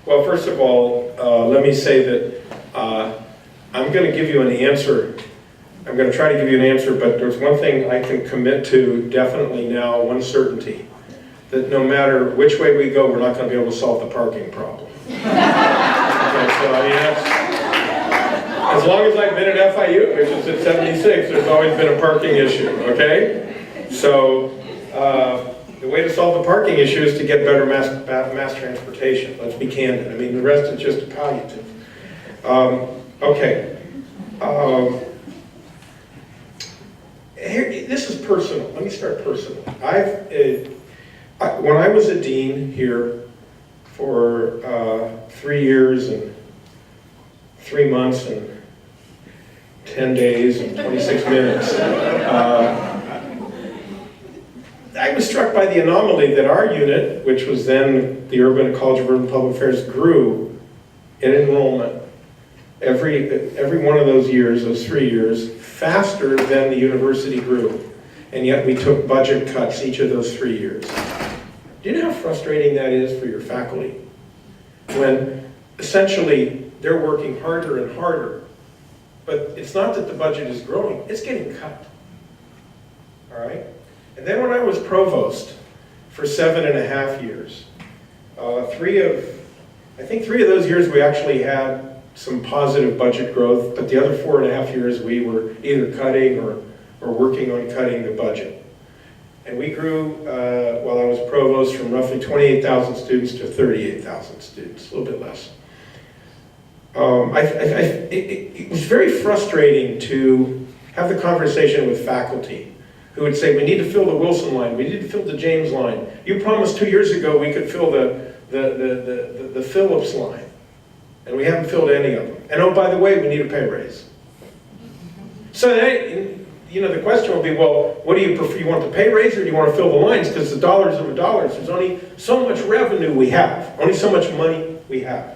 Well, first of all, let me say that I'm going to give you an answer. I'm going to try to give you an answer, but there's one thing I can commit to definitely now, one certainty, that no matter which way we go, we're not going to be able to solve the parking problem. Okay, so as long as I've been at FIU, which is at 76, there's always been a parking issue, okay? So the way to solve the parking issue is to get better mass transportation. Let's be candid. I mean, the rest is just a palliative. Okay. This is personal. Let me start personal. When I was a dean here for 3 years and 3 months and 10 days and 26 minutes, I was struck by the anomaly that our unit, which was then the College of Urban Public Affairs, grew in enrollment every one of those years, those 3 years, faster than the university grew. And yet we took budget cuts each of those 3 years. Do you know how frustrating that is for your faculty? When essentially they're working harder and harder. But it's not that the budget is growing, it's getting cut. All right? And then when I was provost for 7.5 years, I think three of those years we actually had some positive budget growth, but the other 4.5 years we were either cutting or working on cutting the budget. And we grew, while I was provost, from roughly 28,000 students to 38,000 students, a little bit less. It was very frustrating to have the conversation with faculty who would say, we need to fill the Wilson line, we need to fill the James line. You promised 2 years ago we could fill the Phillips line, and we haven't filled any of them. And oh, by the way, we need a pay raise. So the question will be, well, what do you prefer? You want the pay raise or do you want to fill the lines? Because the dollars are the dollars. There's only so much revenue we have, only so much money we have.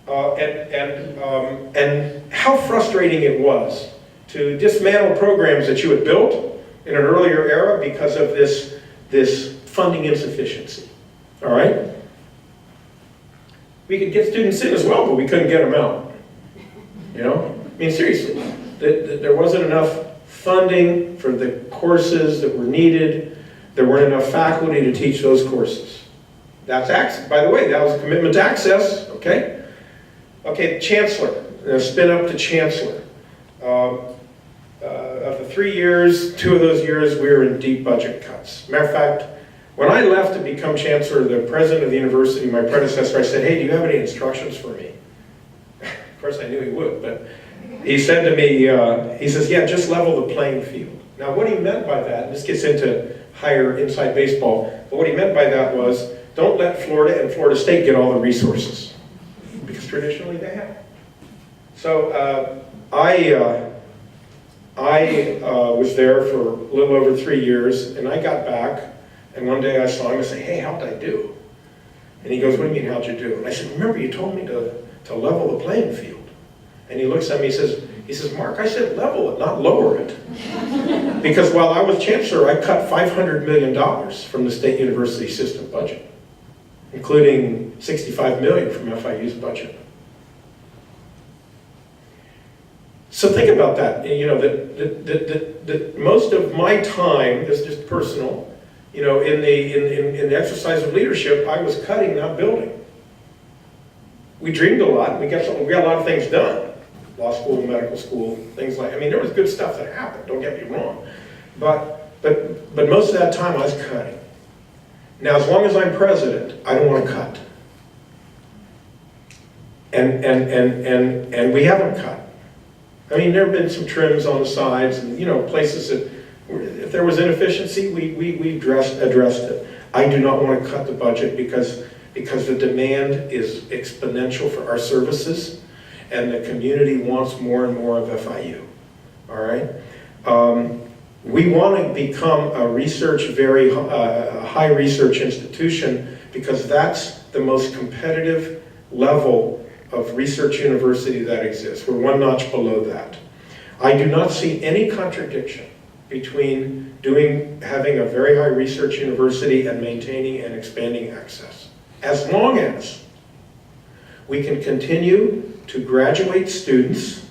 And how frustrating it was to dismantle programs that you had built in an earlier era because of this funding insufficiency. All right? We could get students in as well, but we couldn't get them out. You know? I mean, seriously, there wasn't enough funding for the courses that were needed. There weren't enough faculty to teach those courses. That's access. By the way, that was a commitment to access, okay? Okay, Chancellor, spin up to Chancellor. Of the 3 years, 2 of those years, we were in deep budget cuts. Matter of fact, when I left to become Chancellor, the president of the university, my predecessor, I said, hey, do you have any instructions for me? Of course, I knew he would, but he said to me, he says, yeah, just level the playing field. Now, what he meant by that, and this gets into higher inside baseball, but what he meant by that was, don't let Florida and Florida State get all the resources, because traditionally they have. So I was there for a little over 3 years, and I got back, and one day I saw him and said, hey, how'd I do? And he goes, what do you mean, how'd you do? And I said, remember you told me to level the playing field. And he looks at me, he says, Mark, I said level it, not lower it. Because while I was Chancellor, I cut $500 million from the state university system budget, including $65 million from FIU's budget. So think about that. You know, that most of my time is just personal. You know, in the exercise of leadership, I was cutting, not building. We dreamed a lot. We got a lot of things done. Law school, medical school, things like. I mean, there was good stuff that happened. Don't get me wrong, but most of that time I was cutting. Now, as long as I'm president, I don't want to cut. And we haven't cut. I mean, there have been some trims on the sides, and you know, places that, if there was inefficiency, we addressed it. I do not want to cut the budget because the demand is exponential for our services, and the community wants more and more of FIU. All right. We want to become a very high research institution because that's the most competitive level of research university that exists. We're one notch below that. I do not see any contradiction between having a very high research university and maintaining and expanding access. As long as we can continue to graduate students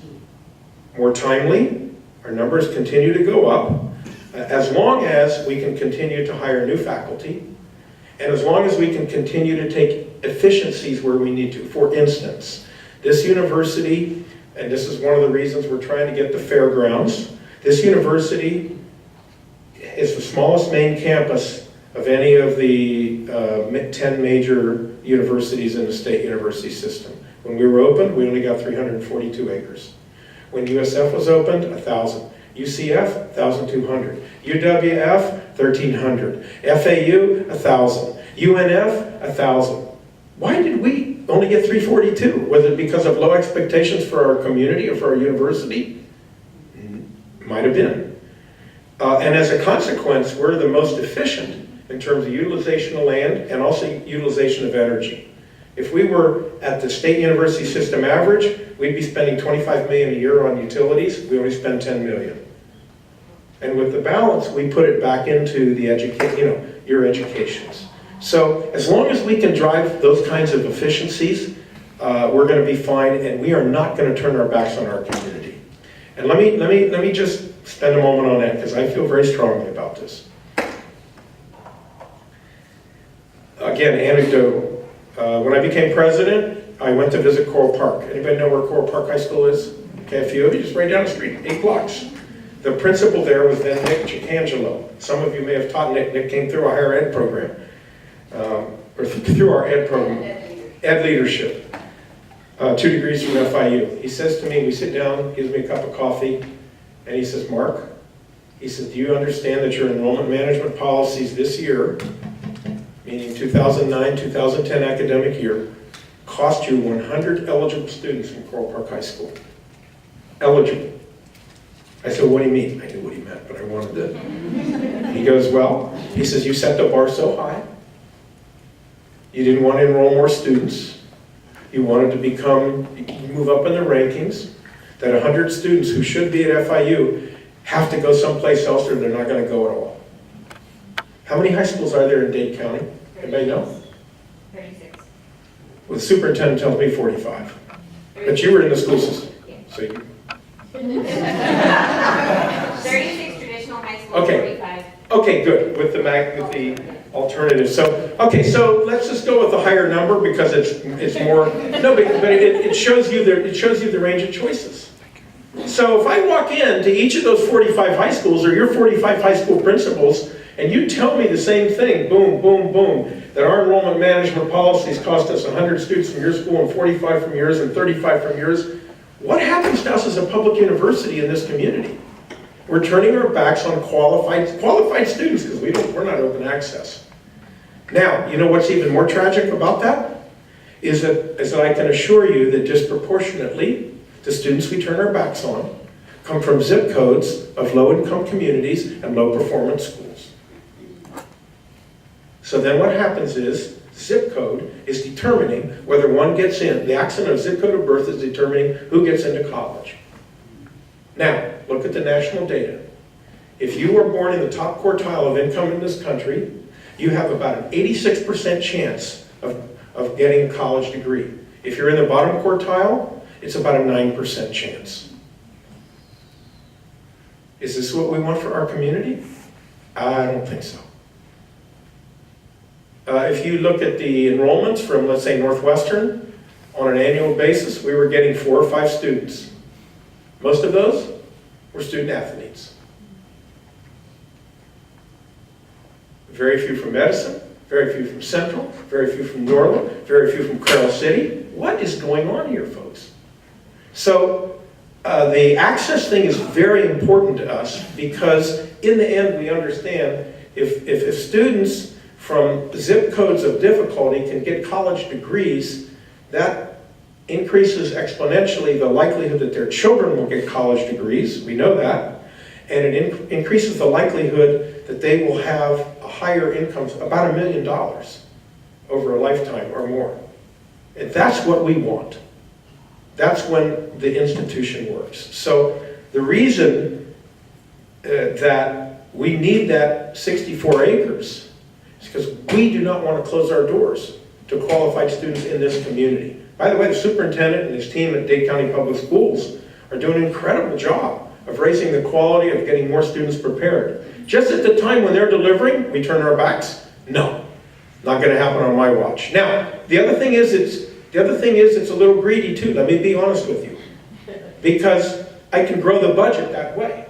more timely, our numbers continue to go up, as long as we can continue to hire new faculty, and as long as we can continue to take efficiencies where we need to. For instance, this university, and this is one of the reasons we're trying to get the fairgrounds, this university is the smallest main campus of any of the 10 major universities in the state university system. When we were open, we only got 342 acres. When USF was opened, 1,000. UCF, 1,200. UWF, 1,300. FAU, 1,000. UNF, 1,000. Why did we only get 342? Was it because of low expectations for our community or for our university? Might have been. And as a consequence, we're the most efficient in terms of utilization of land and also utilization of energy. If we were at the state university system average, we'd be spending $25 million a year on utilities. We only spend $10 million. And with the balance, we put it back into the your educations. So as long as we can drive those kinds of efficiencies, we're going to be fine, and we are not going to turn our backs on our community. And let me just spend a moment on that, because I feel very strongly about this. Again, anecdotal. When I became president, I went to visit Coral Park. Anybody know where Coral Park High School is? Okay, a few of you, just right down the street, 8 blocks. The principal there was then Nick Chancellor. Some of you may have taught Nick. Nick came through our higher ed program, or through our ed program, ed leadership. 2 degrees from FIU. He says to me, we sit down, gives me a cup of coffee, and he says, Mark, he says, do you understand that your enrollment management policies this year, meaning 2009-2010 academic year, cost you 100 eligible students from Coral Park High School? Eligible. I said, what do you mean? I knew what he meant, but I wanted to. He goes, well, he says, you set the bar so high. You didn't want to enroll more students. You wanted to move up in the rankings, that 100 students who should be at FIU have to go someplace else or they're not going to go at all. How many high schools are there in Dade County? Anybody know? 36. Well, the superintendent tells me 45. But you were in the school system. So you... 36 traditional high schools, Okay. 45. Okay, good, with the alternative. So, okay, so let's just go with the higher number because it's more, no, but it shows you the range of choices. So if I walk into each of those 45 high schools, or your 45 high school principals, and you tell me the same thing, boom, boom, boom, that our enrollment management policies cost us 100 students from your school and 45 from yours and 35 from yours, what happens to us as a public university in this community? We're turning our backs on qualified students because we're not open access. Now, you know what's even more tragic about that? Is that I can assure you that disproportionately, the students we turn our backs on come from zip codes of low-income communities and low-performance schools. So then what happens is, zip code is determining whether one gets in. The accident of zip code of birth is determining who gets into college. Now, look at the national data. If you were born in the top quartile of income in this country, you have about an 86% chance of getting a college degree. If you're in the bottom quartile, it's about a 9% chance. Is this what we want for our community? I don't think so. If you look at the enrollments from, let's say, Northwestern, on an annual basis, we were getting 4 or 5 students. Most of those were student athletes. Very few from medicine, very few from Central, very few from Norland, very few from Carroll City. What is going on here, folks? So the access thing is very important to us because in the end we understand if students from zip codes of difficulty can get college degrees, that increases exponentially the likelihood that their children will get college degrees. We know that. And it increases the likelihood that they will have a higher income, about $1 million over a lifetime or more. And that's what we want. That's when the institution works. So the reason that we need that 64 acres is because we do not want to close our doors to qualified students in this community. By the way, the superintendent and his team at Dade County Public Schools are doing an incredible job of raising the quality of getting more students prepared. Just at the time when they're delivering, we turn our backs? No, not going to happen on my watch. Now, the other thing is it's a little greedy too. Let me be honest with you, because I can grow the budget that way.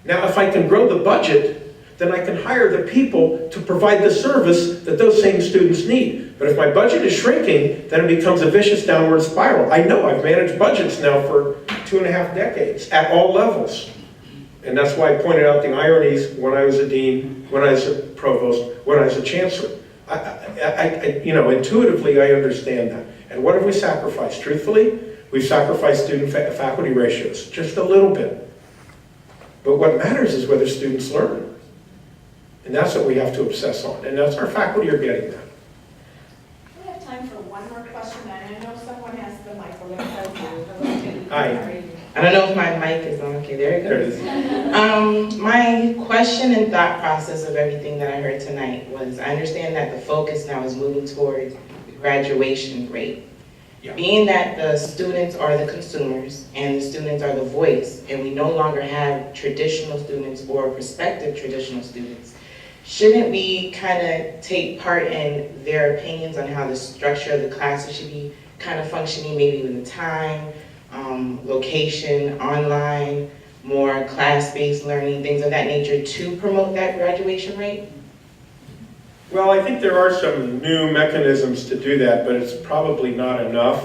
Now, if I can grow the budget, then I can hire the people to provide the service that those same students need. But if my budget is shrinking, then it becomes a vicious downward spiral. I know I've managed budgets now for 2.5 decades at all levels. And that's why I pointed out the ironies when I was a dean, when I was a provost, when I was a chancellor. Intuitively I understand that. And what have we sacrificed? Truthfully, we've sacrificed student-faculty ratios, just a little bit. But what matters is whether students learn. And that's what we have to obsess on. And that's our faculty are getting that. We have time for one more question, and I know someone has the mic. We're going to tell you. Hi. I don't know if my mic is on. Okay, there it goes. There it is. My question and thought process of everything that I heard tonight was, I understand that the focus now is moving toward graduation rate. Yeah. Being that the students are the consumers and the students are the voice, and we no longer have traditional students or prospective traditional students, shouldn't we kind of take part in their opinions on how the structure of the classes should be kind of functioning, maybe with the time, location, online, more class-based learning, things of that nature to promote that graduation rate? Well, I think there are some new mechanisms to do that, but it's probably not enough.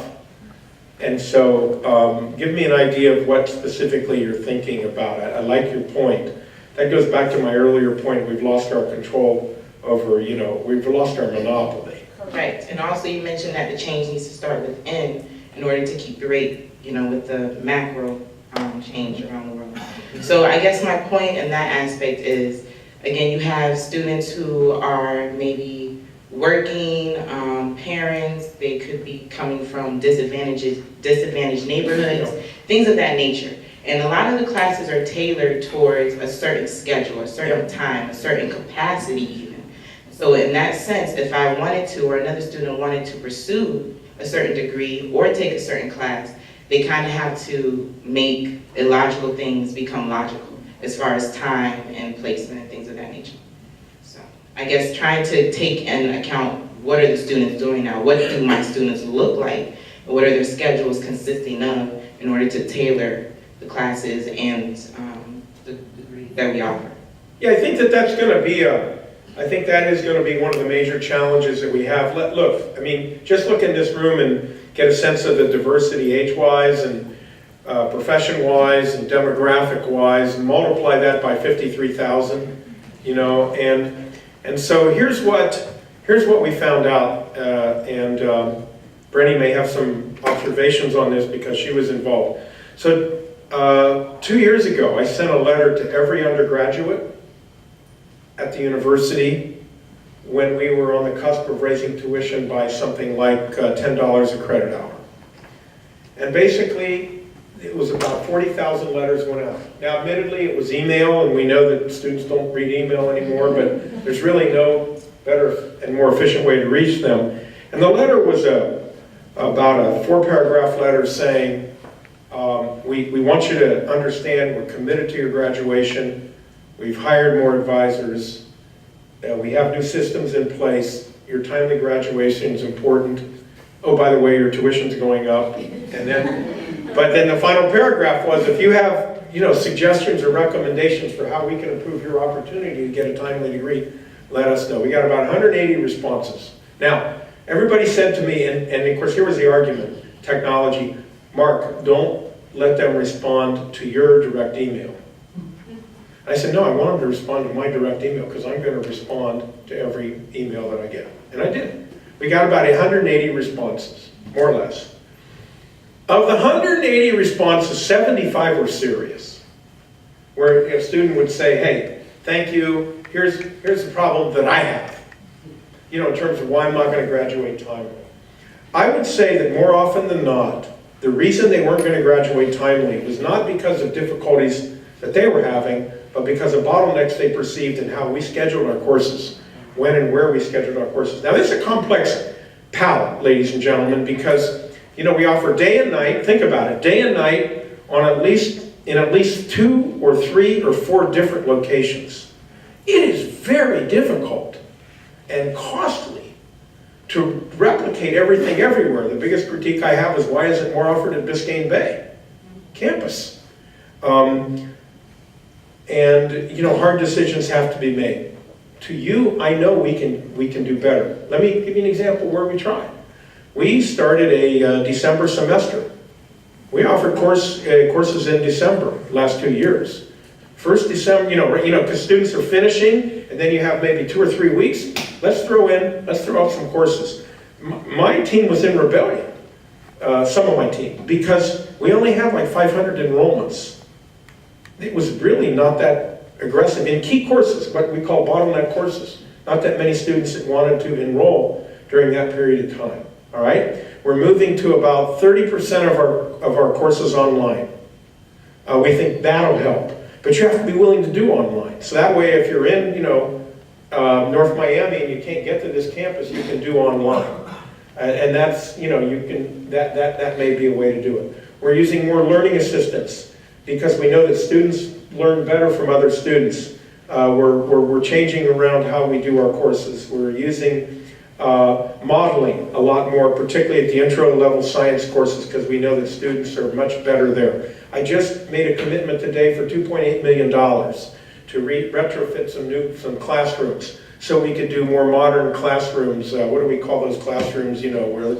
And so give me an idea of what specifically you're thinking about. I like your point. That goes back to my earlier point, we've lost our control over, we've lost our monopoly. Right, and also you mentioned that the change needs to start within in order to keep the rate, with the macro change around the world. So I guess my point in that aspect is, again, you have students who are maybe working, parents, they could be coming from disadvantaged neighborhoods, things of that nature. And a lot of the classes are tailored towards a certain schedule, a certain time, a certain capacity even. So in that sense, if I wanted to, or another student wanted to pursue a certain degree or take a certain class, they kind of have to make illogical things become logical as far as time and placement and things of that nature. So I guess trying to take into account what are the students doing now, what do my students look like, and what are their schedules consisting of in order to tailor the classes and the degrees that we offer. Yeah, I think that's going to be I think that is going to be one of the major challenges that we have. Look, I mean, just look in this room and get a sense of the diversity age-wise and profession-wise and demographic-wise, and multiply that by 53,000, and so here's what we found out, and Brenny may have some observations on this because she was involved. So 2 years ago, I sent a letter to every undergraduate at the university when we were on the cusp of raising tuition by something like $10 a credit hour. And basically, it was about 40,000 letters went out. Now, admittedly, it was email, and we know that students don't read email anymore, but there's really no better and more efficient way to reach them. And the letter was about a 4-paragraph letter saying, we want you to understand we're committed to your graduation. We've hired more advisors. We have new systems in place. Your timely graduation is important. Oh, by the way, your tuition's going up. But then the final paragraph was, if you have suggestions or recommendations for how we can improve your opportunity to get a timely degree, let us know. We got about 180 responses. Now, everybody said to me, and of course here was the argument, technology, Mark, don't let them respond to your direct email. I said, no, I want them to respond to my direct email because I'm going to respond to every email that I get. And I did. We got about 180 responses, more or less. Of the 180 responses, 75 were serious, where a student would say, hey, thank you, here's the problem that I have, in terms of why I'm not going to graduate timely. I would say that more often than not, the reason they weren't going to graduate timely was not because of difficulties that they were having, but because of bottlenecks they perceived in how we scheduled our courses, when and where we scheduled our courses. Now, this is a complex palette, ladies and gentlemen, because we offer day and night. Think about it, day and night on in at least 2 or 3 or 4 different locations. It is very difficult and costly to replicate everything everywhere. The biggest critique I have is, why is it more offered at Biscayne Bay campus? Hard decisions have to be made. To you, I know we can do better. Let me give you an example where we tried. We started a December semester. We offered courses in December, last 2 years. First December, because students are finishing, and then you have maybe 2 or 3 weeks. Let's throw out some courses. My team was in rebellion, some of my team, because we only had like 500 enrollments. It was really not that aggressive in key courses, what we call bottleneck courses. Not that many students that wanted to enroll during that period of time. All right, we're moving to about 30% of our courses online. We think that'll help, but you have to be willing to do online. So that way, if you're in, North Miami and you can't get to this campus, you can do online. And that's, you can, that may be a way to do it. We're using more learning assistants because we know that students learn better from other students. We're changing around how we do our courses. We're using modeling a lot more, particularly at the intro level science courses, because we know that students are much better there. I just made a commitment today for $2.8 million to retrofit some classrooms so we could do more modern classrooms. What do we call those classrooms, where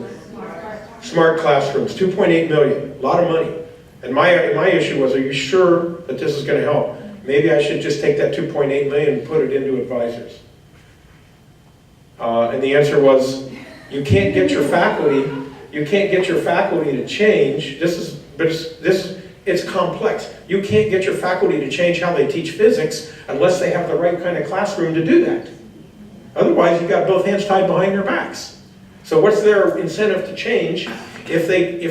smart classrooms, 2.8 million, a lot of money. And my issue was, are you sure that this is going to help? Maybe I should just take that 2.8 million and put it into advisors. And the answer was, you can't get your faculty to change. It's complex. You can't get your faculty to change how they teach physics unless they have the right kind of classroom to do that. Otherwise, you've got both hands tied behind their backs. So what's their incentive to change if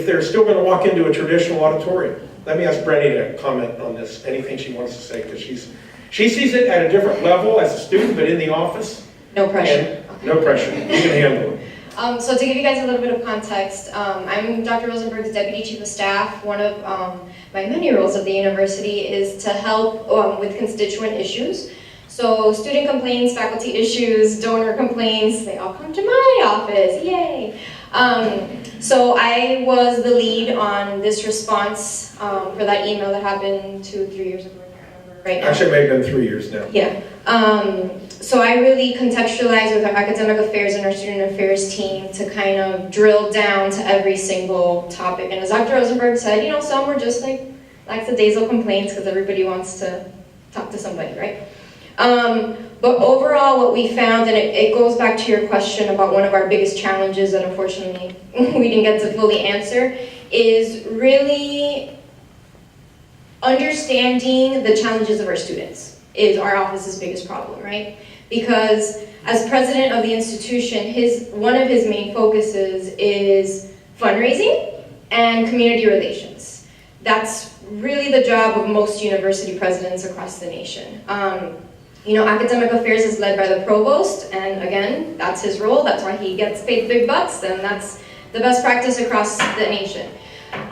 they're still going to walk into a traditional auditorium? Let me ask Brenny to comment on this, anything she wants to say, because she sees it at a different level as a student, but in the office. No pressure. No pressure. You can handle it. So to give you guys a little bit of context, I'm Dr. Rosenberg's Deputy Chief of Staff. One of my many roles at the university is to help with constituent issues. So student complaints, faculty issues, donor complaints, they all come to my office, yay! So I was the lead on this response for that email that happened 2-3 years ago, I can't remember right now. Actually, it may have been 3 years now. Yeah. So I really contextualized with our academic affairs and our student affairs team to kind of drill down to every single topic. And as Dr. Rosenberg said, some were just like lackadaisical complaints because everybody wants to talk to somebody, right? But overall, what we found, and it goes back to your question about one of our biggest challenges that unfortunately we didn't get to fully answer, is really understanding the challenges of our students is our office's biggest problem, right? Because as president of the institution, one of his main focuses is fundraising and community relations. That's really the job of most university presidents across the nation. Academic affairs is led by the provost, and again, that's his role, that's why he gets paid big bucks, and that's the best practice across the nation.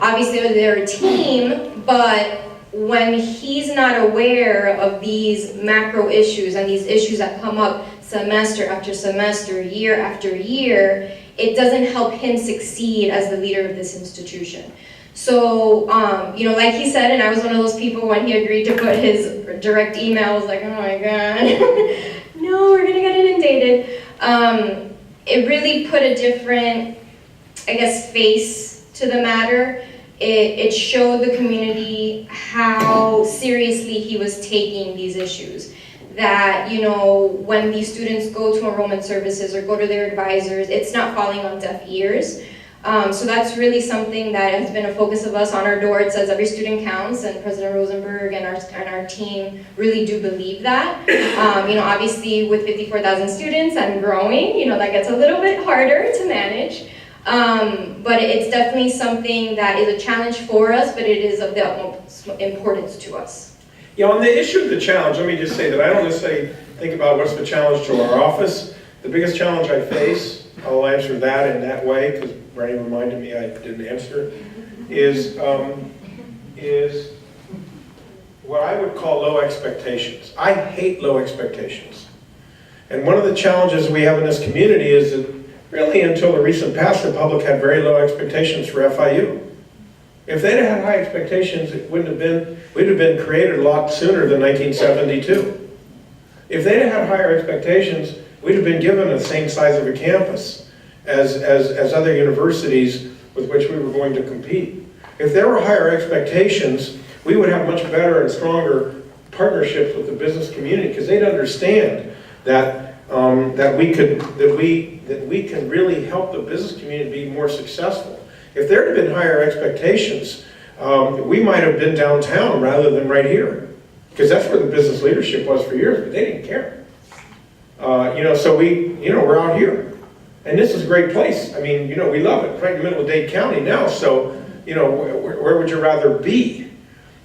Obviously, they're a team, but when he's not aware of these macro issues and these issues that come up semester after semester, year after year, it doesn't help him succeed as the leader of this institution. So, like he said, and I was one of those people when he agreed to put his direct email, I was like, oh my God, no, we're gonna get inundated. It really put a different, face to the matter. It showed the community how seriously he was taking these issues. That, when these students go to enrollment services or go to their advisors, it's not falling on deaf ears. So that's really something that has been a focus of us. On our door it says every student counts, and President Rosenberg and our team really do believe that. Obviously with 54,000 students and growing, that gets a little bit harder to manage. But it's definitely something that is a challenge for us, but it is of the utmost importance to us. Yeah, on the issue of the challenge, let me just say that I don't necessarily think about what's the challenge to our office. The biggest challenge I face, I'll answer that in that way, because Brady reminded me I didn't answer, is what I would call low expectations. I hate low expectations. And one of the challenges we have in this community is that really until the recent past, the public had very low expectations for FIU. If they'd had high expectations, we'd have been created a lot sooner than 1972. If they'd had higher expectations, we'd have been given the same size of a campus as other universities with which we were going to compete. If there were higher expectations, we would have much better and stronger partnerships with the business community, because they'd understand that we can really help the business community be more successful. If there had been higher expectations, we might have been downtown rather than right here, because that's where the business leadership was for years, but they didn't care. So we're out here. And this is a great place. I mean, we love it. Right in the middle of Dade County now, so, where would you rather be?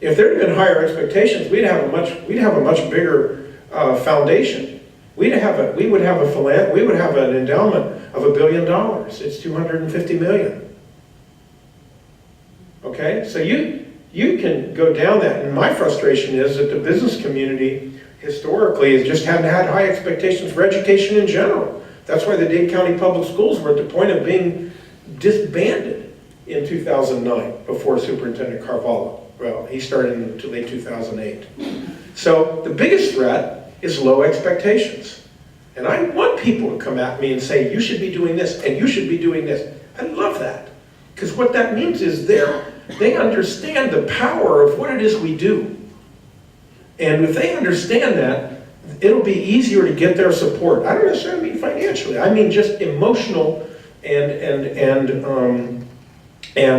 If there had been higher expectations, we'd have a much bigger foundation. we would have an endowment of $1 billion. It's $250 million. Okay, so you can go down that, and my frustration is that the business community historically has just hadn't had high expectations for education in general. That's why the Dade County Public Schools were at the point of being disbanded in 2009 before Superintendent Carvalho. Well, he started in late 2008. So the biggest threat is low expectations. And I want people to come at me and say, you should be doing this, and you should be doing this. I love that. Because what that means is they understand the power of what it is we do. And if they understand that, it'll be easier to get their support. I don't necessarily mean financially. I mean just emotional and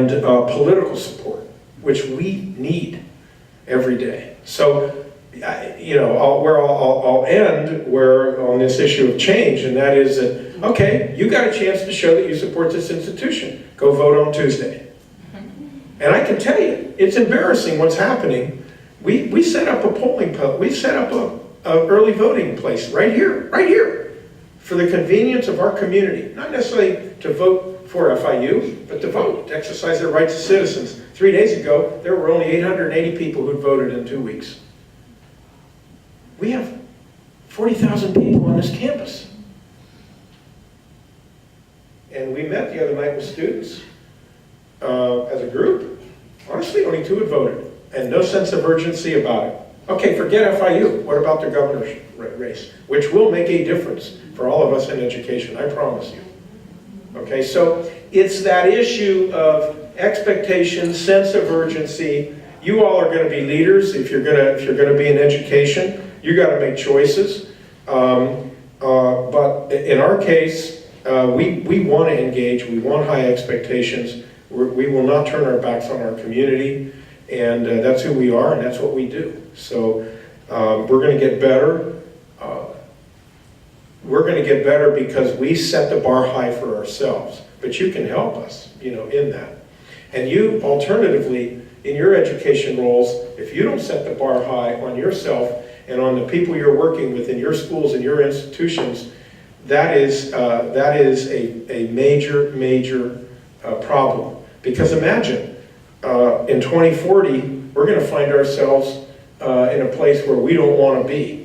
political support, which we need every day. So, I'll end on this issue of change, and that is that, okay, you got a chance to show that you support this institution. Go vote on Tuesday. And I can tell you, it's embarrassing what's happening. We set up a we set up a early voting place right here, for the convenience of our community. Not necessarily to vote for FIU, but to vote, to exercise their rights as citizens. 3 days ago, there were only 880 people who voted in 2 weeks. We have 40,000 people on this campus. And we met the other night with students as a group. Honestly, only 2 had voted, and no sense of urgency about it. Okay, forget FIU. What about the governor's race? Which will make a difference for all of us in education, I promise you. Okay, so it's that issue of expectation, sense of urgency. You all are going to be leaders if you're going to be in education. You got to make choices. But in our case, we want to engage. We want high expectations. We will not turn our backs on our community, and that's who we are, and that's what we do. So we're going to get better. We're going to get better because we set the bar high for ourselves. But you can help us, in that. And you, alternatively, in your education roles, if you don't set the bar high on yourself and on the people you're working with in your schools and your institutions, that is a major problem. Because imagine, in 2040, we're going to find ourselves in a place where we don't want to be.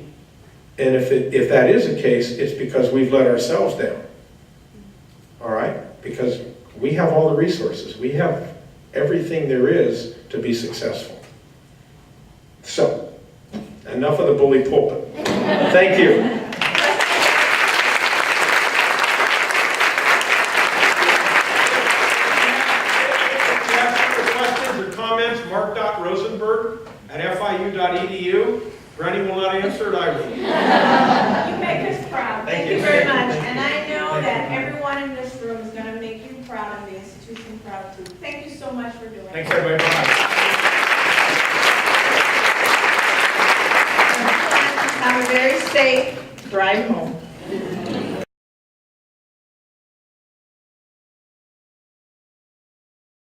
And if that is the case, it's because we've let ourselves down. All right? Because we have all the resources. We have everything there is to be successful. So, enough of the bully pulpit. Thank you. Questions or comments, mark.rosenberg@fiu.edu. Granny will not answer it, I will. You make us proud. Thank Thank you you. very much. And I know that everyone in this room is going to make you proud and the institution proud too. Thank you so much for doing it. Thanks, everybody. Bye. Have a very safe drive home.